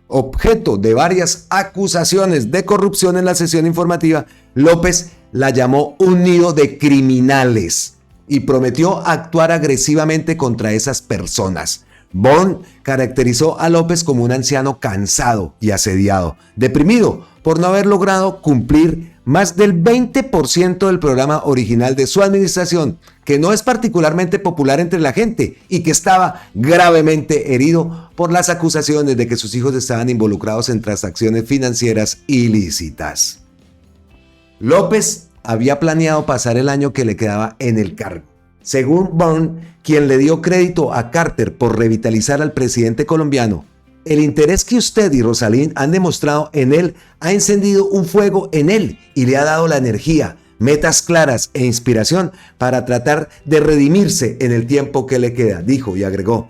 objeto de varias acusaciones de corrupción en la sesión informativa, López la llamó un nido de criminales y prometió actuar agresivamente contra esas personas. Bourne caracterizó a López como un anciano cansado y asediado, deprimido por no haber logrado cumplir más del 20% del programa original de su administración, que no es particularmente popular entre la gente y que estaba gravemente herido por las acusaciones de que sus hijos estaban involucrados en transacciones financieras ilícitas. López había planeado pasar el año que le quedaba en el cargo. Según Bourne, quien le dio crédito a Carter por revitalizar al presidente colombiano, el interés que usted y Rosalind han demostrado en él ha encendido un fuego en él y le ha dado la energía, metas claras e inspiración para tratar de redimirse en el tiempo que le queda, dijo y agregó.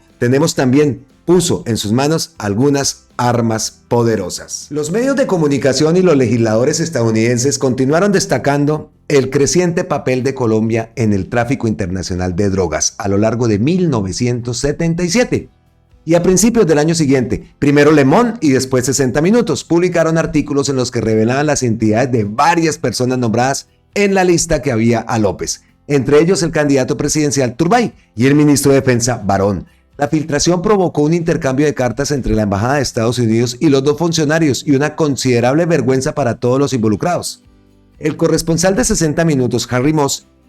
Puso en sus manos algunas armas poderosas. Los medios de comunicación y los legisladores estadounidenses continuaron destacando el creciente papel de Colombia en el tráfico internacional de drogas a lo largo de 1977. Y a principios del año siguiente, primero Le Monde y después 60 Minutos, publicaron artículos en los que revelaban las identidades de varias personas nombradas en la lista que había a López, entre ellos el candidato presidencial Turbay y el ministro de Defensa Barón. La filtración provocó un intercambio de cartas entre la Embajada de Estados Unidos y los dos funcionarios y una considerable vergüenza para todos los involucrados. El corresponsal de 60 Minutos, Harry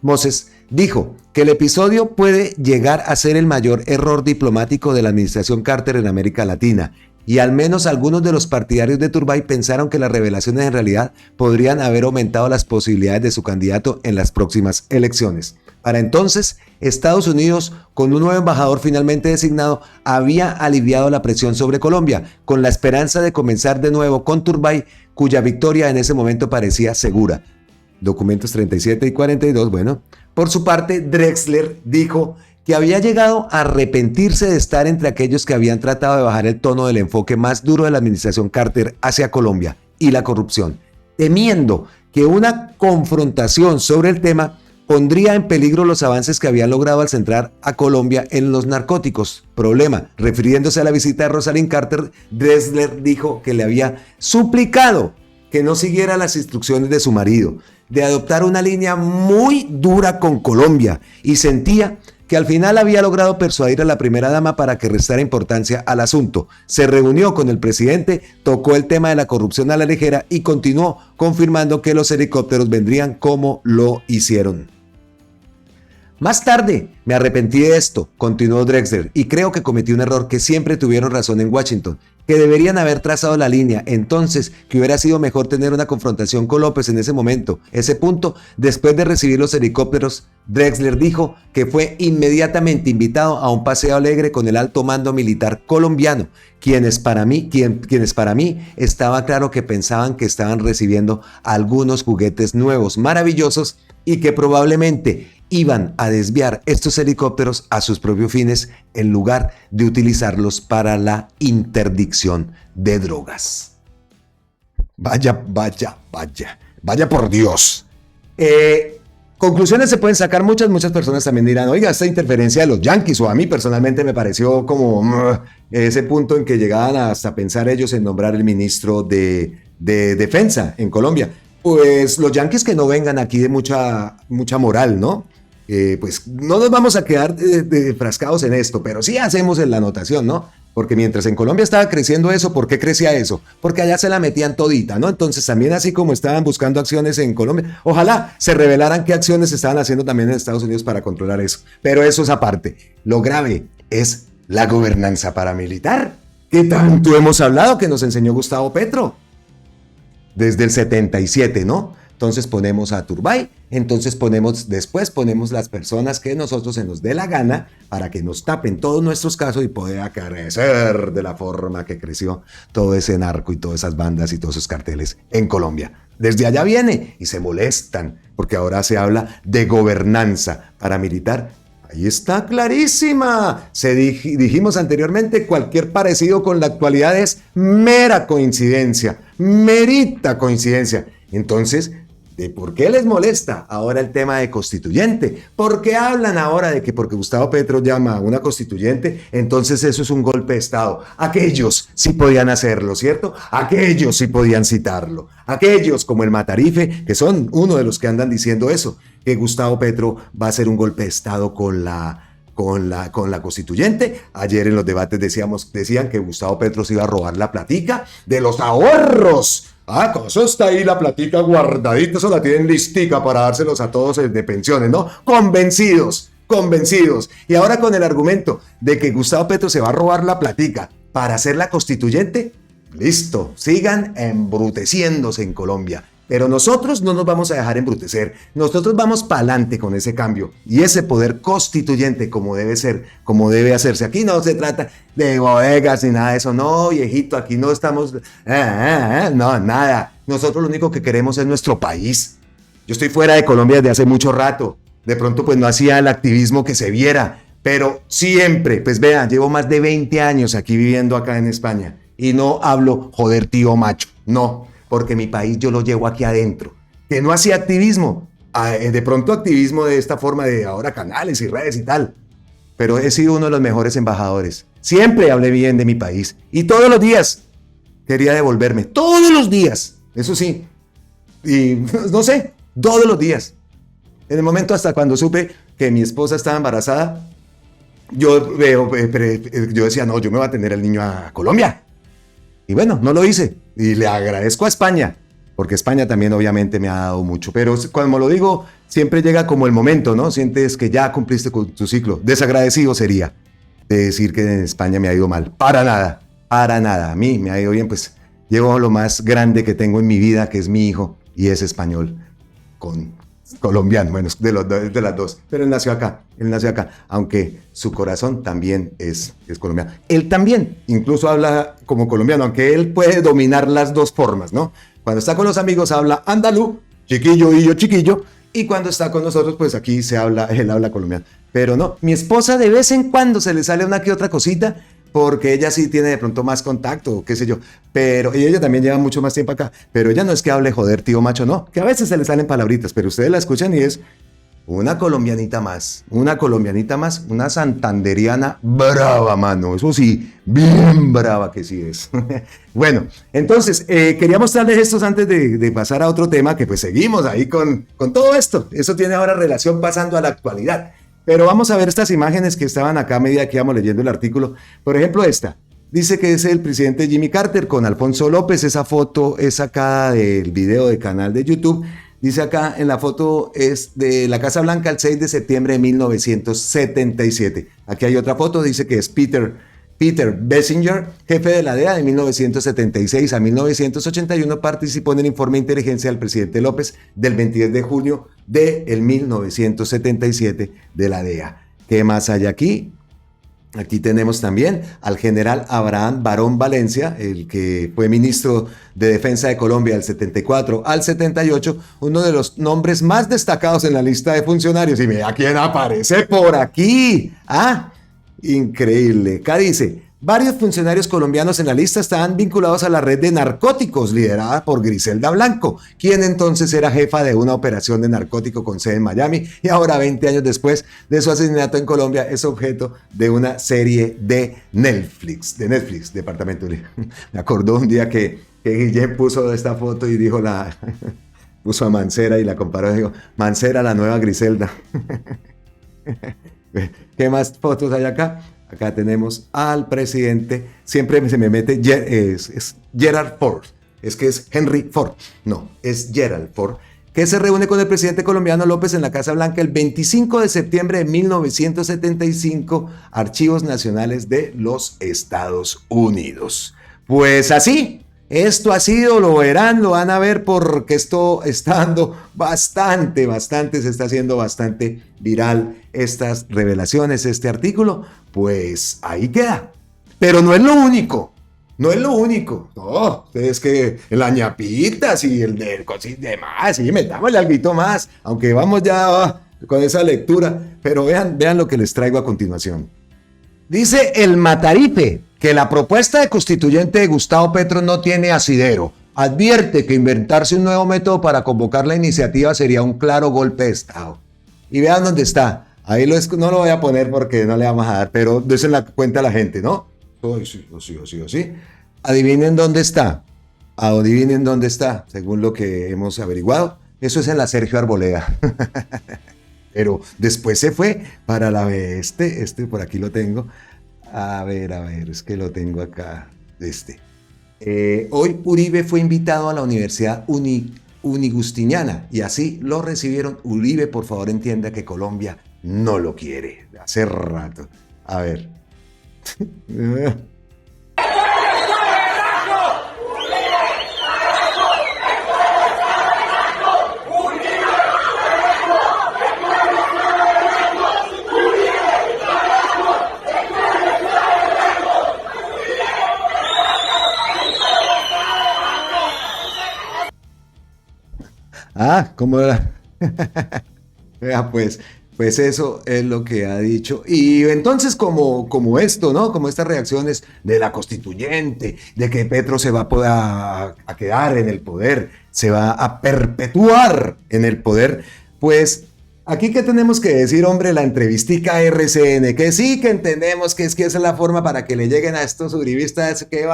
Moses, dijo que el episodio puede llegar a ser el mayor error diplomático de la administración Carter en América Latina, y al menos algunos de los partidarios de Turbay pensaron que las revelaciones en realidad podrían haber aumentado las posibilidades de su candidato en las próximas elecciones. Para entonces, Estados Unidos, con un nuevo embajador finalmente designado, había aliviado la presión sobre Colombia, con la esperanza de comenzar de nuevo con Turbay, cuya victoria en ese momento parecía segura. Documentos 37 y 42, Por su parte, Drexler dijo que había llegado a arrepentirse de estar entre aquellos que habían tratado de bajar el tono del enfoque más duro de la administración Carter hacia Colombia y la corrupción, temiendo que una confrontación sobre el tema pondría en peligro los avances que habían logrado al centrar a Colombia en los narcóticos. Problema, refiriéndose a la visita de Rosalind Carter, Drexler dijo que le había suplicado que no siguiera las instrucciones de su marido, de adoptar una línea muy dura con Colombia, y sentía que al final había logrado persuadir a la primera dama para que restara importancia al asunto. Se reunió con el presidente, tocó el tema de la corrupción a la ligera y continuó confirmando que los helicópteros vendrían como lo hicieron. Más tarde me arrepentí de esto, continuó Drexler, y creo que cometí un error, que siempre tuvieron razón en Washington, que deberían haber trazado la línea, entonces que hubiera sido mejor tener una confrontación con López en ese momento. Ese punto, después de recibir los helicópteros, Drexler dijo que fue inmediatamente invitado a un paseo alegre con el alto mando militar colombiano, quienes para mí estaba claro que pensaban que estaban recibiendo algunos juguetes nuevos, maravillosos, y que probablemente iban a desviar estos helicópteros a sus propios fines en lugar de utilizarlos para la interdicción de drogas. Vaya por Dios. Conclusiones se pueden sacar, muchas personas también dirán, oiga, esta interferencia de los yanquis, o a mí personalmente me pareció como ese punto en que llegaban hasta pensar ellos en nombrar el ministro de Defensa en Colombia. Pues los yanquis que no vengan aquí de mucha moral, ¿no? Pues no nos vamos a quedar frascados en esto, pero sí hacemos en la anotación, ¿no? Porque mientras en Colombia estaba creciendo eso, ¿por qué crecía eso? Porque allá se la metían todita, ¿no? Entonces también así como estaban buscando acciones en Colombia, ojalá se revelaran qué acciones se estaban haciendo también en Estados Unidos para controlar eso. Pero eso es aparte. Lo grave es la gobernanza paramilitar, que tanto hemos hablado, que nos enseñó Gustavo Petro desde el 77, ¿no? Entonces ponemos a Turbay, después ponemos las personas que nosotros se nos dé la gana para que nos tapen todos nuestros casos y poder crecer de la forma que creció todo ese narco y todas esas bandas y todos esos carteles en Colombia. Desde allá viene y se molestan porque ahora se habla de gobernanza paramilitar. Ahí está clarísima. Dijimos anteriormente, cualquier parecido con la actualidad es mera coincidencia, merita coincidencia. Entonces, de por qué les molesta ahora el tema de constituyente. ¿Por qué hablan ahora de que porque Gustavo Petro llama a una constituyente, entonces eso es un golpe de Estado? Aquellos sí podían hacerlo, ¿cierto? Aquellos sí podían citarlo. Aquellos como el Matarife, que son uno de los que andan diciendo eso, que Gustavo Petro va a hacer un golpe de Estado con la constituyente. Ayer en los debates decían que Gustavo Petro se iba a robar la platica de los ahorros. Eso está ahí la platica guardadita, eso la tienen listica para dárselos a todos de pensiones, ¿no? Convencidos. Y ahora con el argumento de que Gustavo Petro se va a robar la platica para hacer la constituyente, listo, sigan embruteciéndose en Colombia. Pero nosotros no nos vamos a dejar embrutecer, nosotros vamos para adelante con ese cambio y ese poder constituyente como debe ser, como debe hacerse. Aquí no se trata de bodegas ni nada de eso, no viejito, aquí no estamos, no, nada. Nosotros lo único que queremos es nuestro país. Yo estoy fuera de Colombia desde hace mucho rato, de pronto pues no hacía el activismo que se viera, pero siempre, pues vean, llevo más de 20 años aquí viviendo acá en España y no hablo joder tío macho, no. Porque mi país yo lo llevo aquí adentro, que no hacía activismo, de pronto activismo de esta forma de ahora canales y redes y tal, pero he sido uno de los mejores embajadores, siempre hablé bien de mi país y todos los días quería devolverme, todos los días, eso sí, y no sé, todos los días, en el momento hasta cuando supe que mi esposa estaba embarazada, yo decía, no, yo me voy a tener el niño a Colombia. Y bueno, no lo hice y le agradezco a España, porque España también obviamente me ha dado mucho, pero como lo digo, siempre llega como el momento, ¿no? Sientes que ya cumpliste con tu ciclo. Desagradecido sería de decir que en España me ha ido mal. Para nada. A mí me ha ido bien, pues llevo lo más grande que tengo en mi vida, que es mi hijo, y es español, con colombiano, bueno, de las dos, pero él nació acá, aunque su corazón también es colombiano. Él también, incluso habla como colombiano, aunque él puede dominar las dos formas, ¿no? Cuando está con los amigos habla andaluz, chiquillo y yo chiquillo, y cuando está con nosotros, pues aquí él habla colombiano. Pero no, mi esposa de vez en cuando se le sale una que otra cosita, porque ella sí tiene de pronto más contacto, qué sé yo, y ella también lleva mucho más tiempo acá, pero ella no es que hable joder tío macho, no, que a veces se le salen palabritas, pero ustedes la escuchan y es una colombianita más, una santanderiana brava, mano, eso sí, bien brava que sí es. Bueno, entonces, quería mostrarles estos antes de pasar a otro tema, que pues seguimos ahí con todo esto, eso tiene ahora relación pasando a la actualidad. Pero vamos a ver estas imágenes que estaban acá a medida que íbamos leyendo el artículo. Por ejemplo, esta. Dice que es el presidente Jimmy Carter con Alfonso López. Esa foto es sacada del video del canal de YouTube. Dice acá en la foto es de la Casa Blanca el 6 de septiembre de 1977. Aquí hay otra foto, dice que es Peter Bessinger, jefe de la DEA de 1976 a 1981, participó en el informe de inteligencia del presidente López del 22 de junio de 1977 de la DEA. ¿Qué más hay aquí? Aquí tenemos también al general Abraham Barón Valencia, el que fue ministro de Defensa de Colombia del 74 al 78, uno de los nombres más destacados en la lista de funcionarios. Y mira quién aparece por aquí. Increíble. Acá dice, varios funcionarios colombianos en la lista estaban vinculados a la red de narcóticos liderada por Griselda Blanco, quien entonces era jefa de una operación de narcótico con sede en Miami y ahora 20 años después de su asesinato en Colombia es objeto de una serie de Netflix, Departamento Libre. Me acordó un día que Guillén puso esta foto y dijo puso a Mancera y la comparó y dijo, Mancera la nueva Griselda. ¿Qué más fotos hay acá? Acá tenemos al presidente, siempre se me mete, es Gerald Ford, es que es Henry Ford, no, es Gerald Ford, que se reúne con el presidente colombiano López en la Casa Blanca el 25 de septiembre de 1975, Archivos Nacionales de los Estados Unidos. Pues así. Esto ha sido, lo verán, lo van a ver porque esto está dando bastante, se está haciendo bastante viral estas revelaciones, este artículo, pues ahí queda. Pero no es lo único, no, es que la ñapitas y el de cosas y demás, y metámosle algo más, aunque vamos ya con esa lectura, pero vean lo que les traigo a continuación. Dice el Matarife que la propuesta de constituyente de Gustavo Petro no tiene asidero. advierte que inventarse un nuevo método para convocar la iniciativa sería un claro golpe de Estado. Y vean dónde está. Ahí no lo voy a poner porque no le vamos a dar, pero desen la cuenta a la gente, ¿no? Sí. Adivinen dónde está. Adivinen dónde está, según lo que hemos averiguado. Eso es en la Sergio Arboleda. Pero después se fue para la por aquí lo tengo. A ver, es que lo tengo acá. Hoy Uribe fue invitado a la Universidad Unigustiniana y así lo recibieron. Uribe, por favor, entienda que Colombia no lo quiere. Hace rato. A ver. ¿Cómo era? Vea, pues eso es lo que ha dicho. Y entonces como esto, ¿no? Como estas reacciones de la constituyente, de que Petro se va a quedar en el poder, se va a perpetuar en el poder, pues aquí qué tenemos que decir, hombre, la entrevistica RCN, que sí que entendemos que esa es la forma para que le lleguen a estos uribistas, que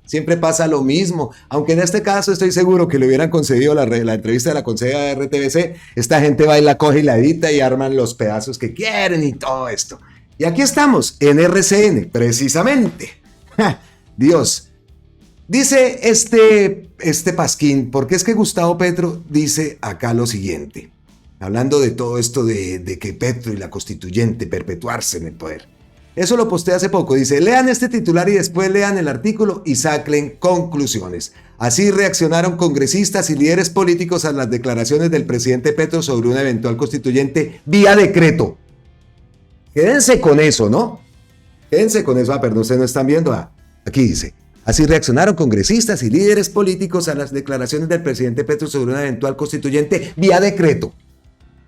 siempre pasa lo mismo, aunque en este caso estoy seguro que le hubieran concedido la entrevista de la consejera de RTBC, esta gente va y la coge y la edita y arman los pedazos que quieren y todo esto. Y aquí estamos, en RCN, precisamente. Dios. Dice este pasquín, porque es que Gustavo Petro dice acá lo siguiente. Hablando de todo esto de que Petro y la constituyente perpetuarse en el poder. Eso lo posté hace poco. Dice, lean este titular y después lean el artículo y saquen conclusiones. Así reaccionaron congresistas y líderes políticos a las declaraciones del presidente Petro sobre una eventual constituyente vía decreto. Quédense con eso, ¿no? Quédense con eso. Perdón, ustedes no están viendo. Aquí dice. Así reaccionaron congresistas y líderes políticos a las declaraciones del presidente Petro sobre una eventual constituyente vía decreto.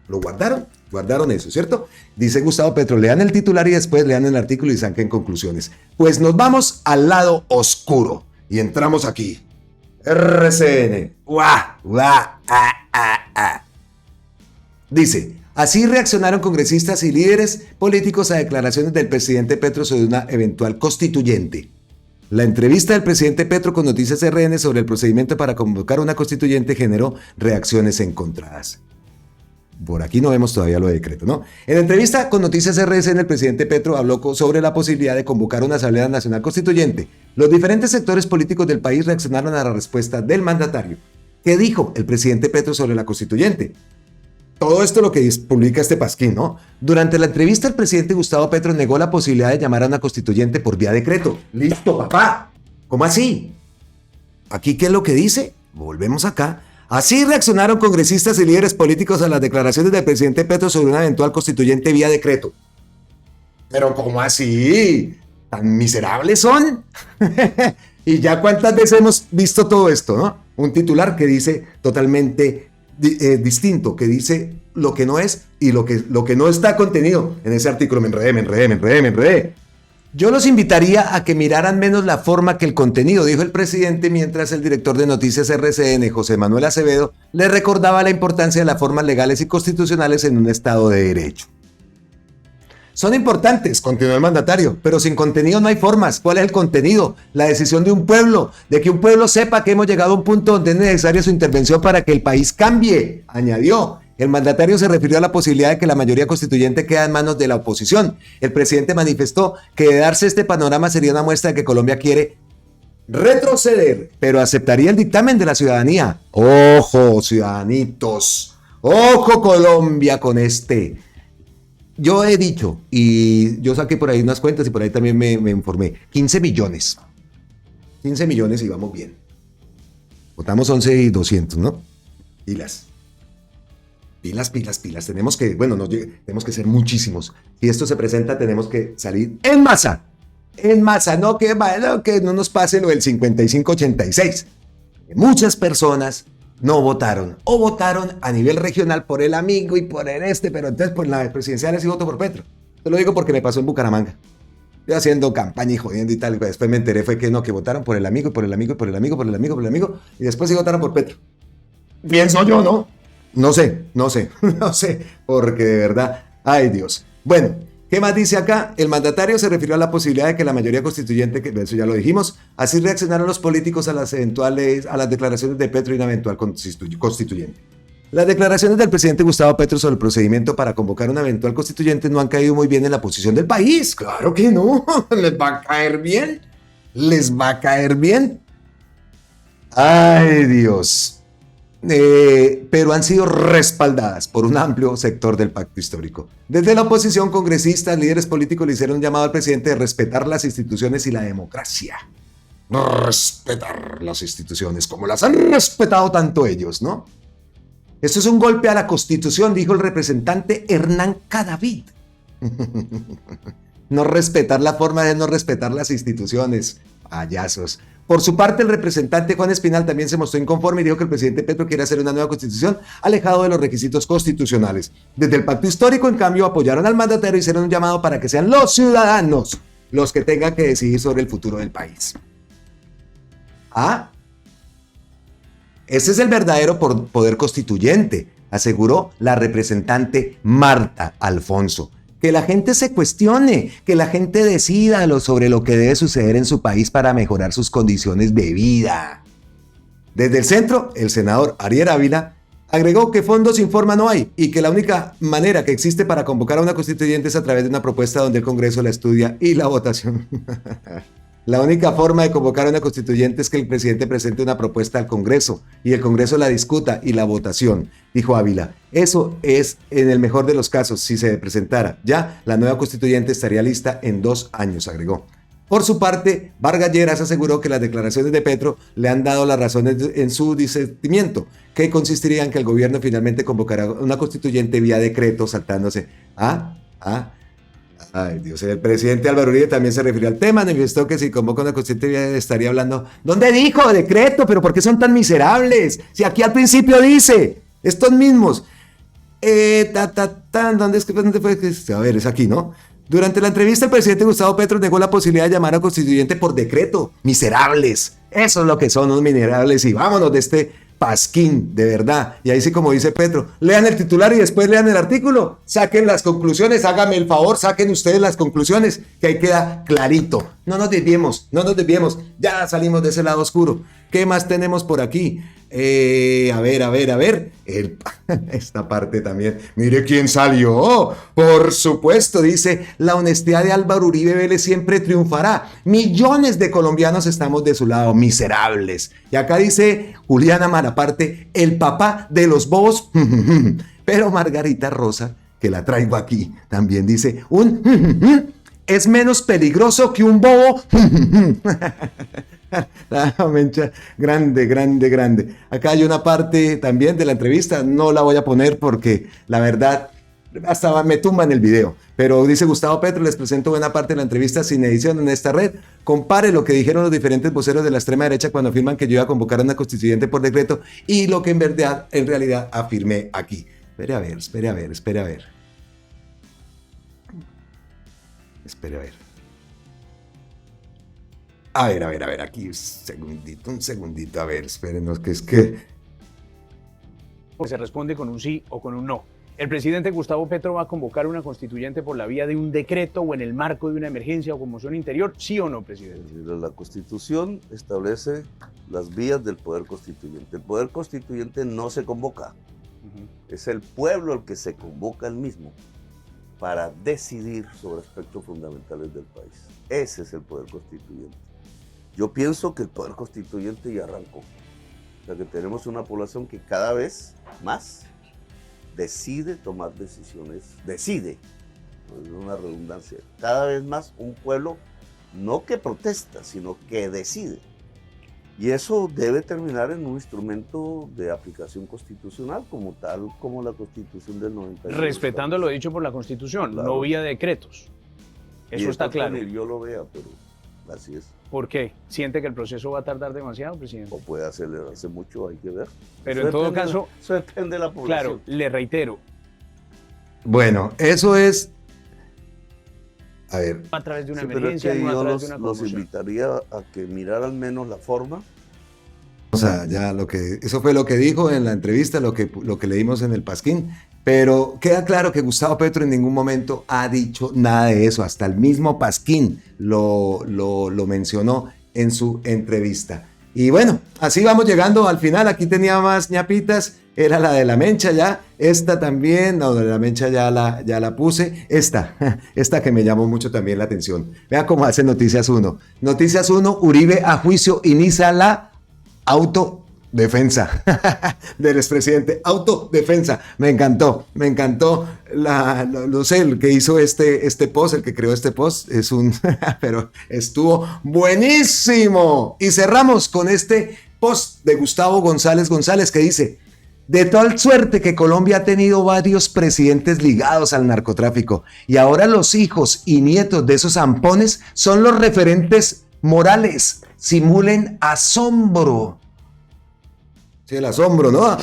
¿Lo guardaron eso, ¿cierto? Dice Gustavo Petro, lean el titular y después lean el artículo y saquen conclusiones. Pues nos vamos al lado oscuro y entramos aquí. RCN. Dice, así reaccionaron congresistas y líderes políticos a declaraciones del presidente Petro sobre una eventual constituyente. La entrevista del presidente Petro con Noticias RN sobre el procedimiento para convocar una constituyente generó reacciones encontradas. Por aquí no vemos todavía lo de decreto, ¿no? En la entrevista con Noticias RCN, el presidente Petro habló sobre la posibilidad de convocar una Asamblea Nacional Constituyente. Los diferentes sectores políticos del país reaccionaron a la respuesta del mandatario. ¿Qué dijo el presidente Petro sobre la constituyente? Todo esto lo que publica este pasquín, ¿no? Durante la entrevista, el presidente Gustavo Petro negó la posibilidad de llamar a una constituyente por vía decreto. ¡Listo, papá! ¿Cómo así? ¿Aquí qué es lo que dice? Volvemos acá. Así reaccionaron congresistas y líderes políticos a las declaraciones del presidente Petro sobre una eventual constituyente vía decreto. Pero ¿cómo así? ¿Tan miserables son? Y ya cuántas veces hemos visto todo esto, ¿no? Un titular que dice totalmente distinto, que dice lo que no es y lo que no está contenido en ese artículo. Me enredé. Yo los invitaría a que miraran menos la forma que el contenido, dijo el presidente, mientras el director de Noticias RCN, José Manuel Acevedo, le recordaba la importancia de las formas legales y constitucionales en un Estado de Derecho. Son importantes, continuó el mandatario, pero sin contenido no hay formas. ¿Cuál es el contenido? La decisión de un pueblo, de que un pueblo sepa que hemos llegado a un punto donde es necesaria su intervención para que el país cambie, añadió. El mandatario se refirió a la posibilidad de que la mayoría constituyente quede en manos de la oposición. El presidente manifestó que de darse este panorama sería una muestra de que Colombia quiere retroceder, pero aceptaría el dictamen de la ciudadanía. ¡Ojo, ciudadanitos! ¡Ojo, Colombia, con este! Yo he dicho, y yo saqué por ahí unas cuentas y por ahí también me informé, 15 millones. 15 millones y vamos bien. Votamos 11.200, ¿no? Pilas. Tenemos que, tenemos que ser muchísimos. Si esto se presenta, tenemos que salir en masa. No que no nos pase lo del 55-86. Muchas personas no votaron o votaron a nivel regional por el amigo y por el pero entonces por la presidencial sí voto por Petro. Te lo digo porque me pasó en Bucaramanga. yo haciendo campaña y jodiendo y tal, y después me enteré fue que no, que votaron por el amigo, y por el amigo, y por el amigo, por el amigo, por el amigo, y después sí votaron por Petro. Pienso yo, ¿no? No sé, no sé, no sé, porque de verdad, ay Dios. Bueno, ¿qué más dice acá? El mandatario se refirió a la posibilidad de que la mayoría constituyente, que eso ya lo dijimos, así reaccionaron los políticos a las declaraciones de Petro y una eventual constituyente. Las declaraciones del presidente Gustavo Petro sobre el procedimiento para convocar una eventual constituyente no han caído muy bien en la posición del país. Claro que no, les va a caer bien, les va a caer bien. Ay Dios. Pero han sido respaldadas por un amplio sector del pacto histórico. Desde la oposición, congresistas, líderes políticos le hicieron un llamado al presidente de respetar las instituciones y la democracia. Respetar las instituciones como las han respetado tanto ellos, ¿no? Esto es un golpe a la Constitución, dijo el representante Hernán Cadavid. No respetar la forma de no respetar las instituciones, payasos. Por su parte, el representante Juan Espinal también se mostró inconforme y dijo que el presidente Petro quiere hacer una nueva constitución alejado de los requisitos constitucionales. Desde el pacto histórico, en cambio, apoyaron al mandatario y hicieron un llamado para que sean los ciudadanos los que tengan que decidir sobre el futuro del país. Ese es el verdadero poder constituyente, aseguró la representante Marta Alfonso. Que la gente se cuestione, que la gente decida sobre lo que debe suceder en su país para mejorar sus condiciones de vida. Desde el centro, el senador Ariel Ávila agregó que fondos sin forma no hay y que la única manera que existe para convocar a una constituyente es a través de una propuesta donde el Congreso la estudia y la votación. La única forma de convocar a una constituyente es que el presidente presente una propuesta al Congreso y el Congreso la discuta y la votación, dijo Ávila. Eso es en el mejor de los casos, si se presentara. Ya, la nueva constituyente estaría lista en 2 años, agregó. Por su parte, Vargas Lleras aseguró que las declaraciones de Petro le han dado las razones en su disentimiento, que consistiría en que el gobierno finalmente convocará una constituyente vía decreto, saltándose. Ay, Dios, el presidente Álvaro Uribe también se refirió al tema, manifestó que si convoca una constituyente estaría hablando. ¿Dónde dijo decreto? ¿Pero por qué son tan miserables? Si aquí al principio dice, estos mismos. ¿Dónde fue? A ver, es aquí, ¿no? Durante la entrevista, el presidente Gustavo Petro negó la posibilidad de llamar a constituyente por decreto. Miserables. Eso es lo que son los miserables. Y vámonos de este pasquín, de verdad. Y ahí sí, como dice Petro, lean el titular y después lean el artículo. Saquen las conclusiones, háganme el favor, saquen ustedes las conclusiones, que ahí queda clarito. No nos desviemos, no nos desviemos. Ya salimos de ese lado oscuro. ¿Qué más tenemos por aquí? A ver. Esta parte también. Mire quién salió. Por supuesto, dice, la honestidad de Álvaro Uribe Vélez siempre triunfará. Millones de colombianos estamos de su lado, miserables. Y acá dice Juliana Malaparte, el papá de los bobos. Pero Margarita Rosa, que la traigo aquí, también dice, es menos peligroso que un bobo. La mencha, grande. Acá hay una parte también de la entrevista, no la voy a poner porque la verdad hasta me tumban el video, pero dice Gustavo Petro, les presento buena parte de la entrevista sin edición en esta red. Compare lo que dijeron los diferentes voceros de la extrema derecha cuando afirman que yo iba a convocar a una constituyente por decreto y lo que en realidad afirmé aquí. Espere a ver. A ver, aquí un segundito, a ver, espérenos, que es que... Se responde con un sí o con un no. ¿El presidente Gustavo Petro va a convocar una constituyente por la vía de un decreto o en el marco de una emergencia o conmoción interior? ¿Sí o no, presidente? La Constitución establece las vías del poder constituyente. El poder constituyente no se convoca. Es el pueblo el que se convoca él mismo para decidir sobre aspectos fundamentales del país. Ese es el poder constituyente. Yo pienso que el poder constituyente ya arrancó. O sea, que tenemos una población que cada vez más decide tomar decisiones. Decide, no es una redundancia. Cada vez más un pueblo no que protesta, sino que decide. Y eso debe terminar en un instrumento de aplicación constitucional como tal, como la Constitución del 91. Respetando lo dicho por la Constitución, claro. No vía decretos. Eso está claro. Yo lo vea, pero así es. ¿Por qué? ¿Siente que el proceso va a tardar demasiado, presidente? O puede acelerarse mucho, hay que ver. Pero en todo caso... Eso depende de la población. Claro, le reitero. Bueno, eso es A ver. A través de una Sí, pero es emergencia, que no a yo través de una los conmoción. invitaría a que miraran al menos la forma. O sea, ya eso fue lo que dijo en la entrevista, lo que leímos en el Pasquín, pero queda claro que Gustavo Petro en ningún momento ha dicho nada de eso, hasta el mismo Pasquín lo mencionó en su entrevista. Y bueno, así vamos llegando al final. Aquí tenía más ñapitas, era la de la Mencha ya, esta también, no, de la Mencha ya la puse, esta que me llamó mucho también la atención. Vea cómo hace Noticias 1. Noticias 1, Uribe a juicio inicia la autodefensa del expresidente. Autodefensa. Me encantó. No sé, el que hizo este post, el que creó este post, es un... pero estuvo buenísimo. Y cerramos con este post de Gustavo González que dice: de tal suerte que Colombia ha tenido varios presidentes ligados al narcotráfico y ahora los hijos y nietos de esos zampones son los referentes morales. Simulen asombro. Sí, el asombro, ¿no?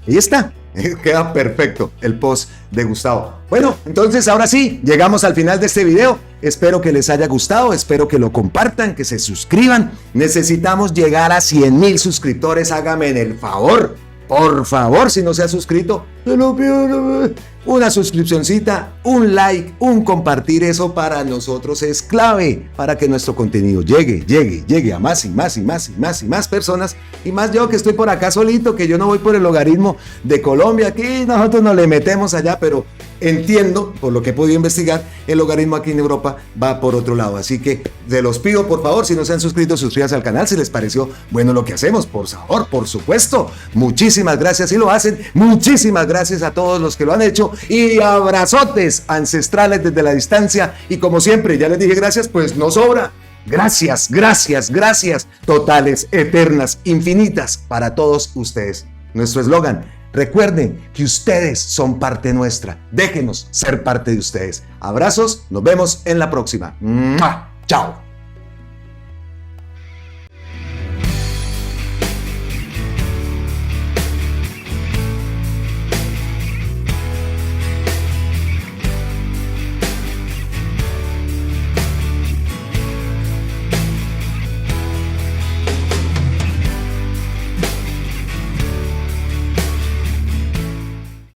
Y está. Queda perfecto el post de Gustavo. Bueno, entonces ahora sí, llegamos al final de este video. Espero que les haya gustado, espero que lo compartan, que se suscriban. Necesitamos llegar a 100,000 suscriptores. Hágame el favor. Por favor, si no se ha suscrito, te lo pido. Una suscripcioncita, un like, un compartir, eso para nosotros es clave para que nuestro contenido llegue a más y más personas. Y más yo que estoy por acá solito, que yo no voy por el logaritmo de Colombia. Aquí nosotros nos le metemos allá, pero entiendo, por lo que he podido investigar, el logaritmo aquí en Europa va por otro lado. Así que se los pido, por favor, si no se han suscrito, suscríbanse al canal si les pareció bueno lo que hacemos. Por favor, por supuesto. Muchísimas gracias si lo hacen. Muchísimas gracias a todos los que lo han hecho. Y abrazotes ancestrales desde la distancia. Y como siempre, ya les dije gracias, pues no sobra. Gracias, totales, eternas, infinitas para todos ustedes. Nuestro eslogan: recuerden que ustedes son parte nuestra. Déjenos ser parte de ustedes. Abrazos, nos vemos en la próxima. ¡Mua! Chao.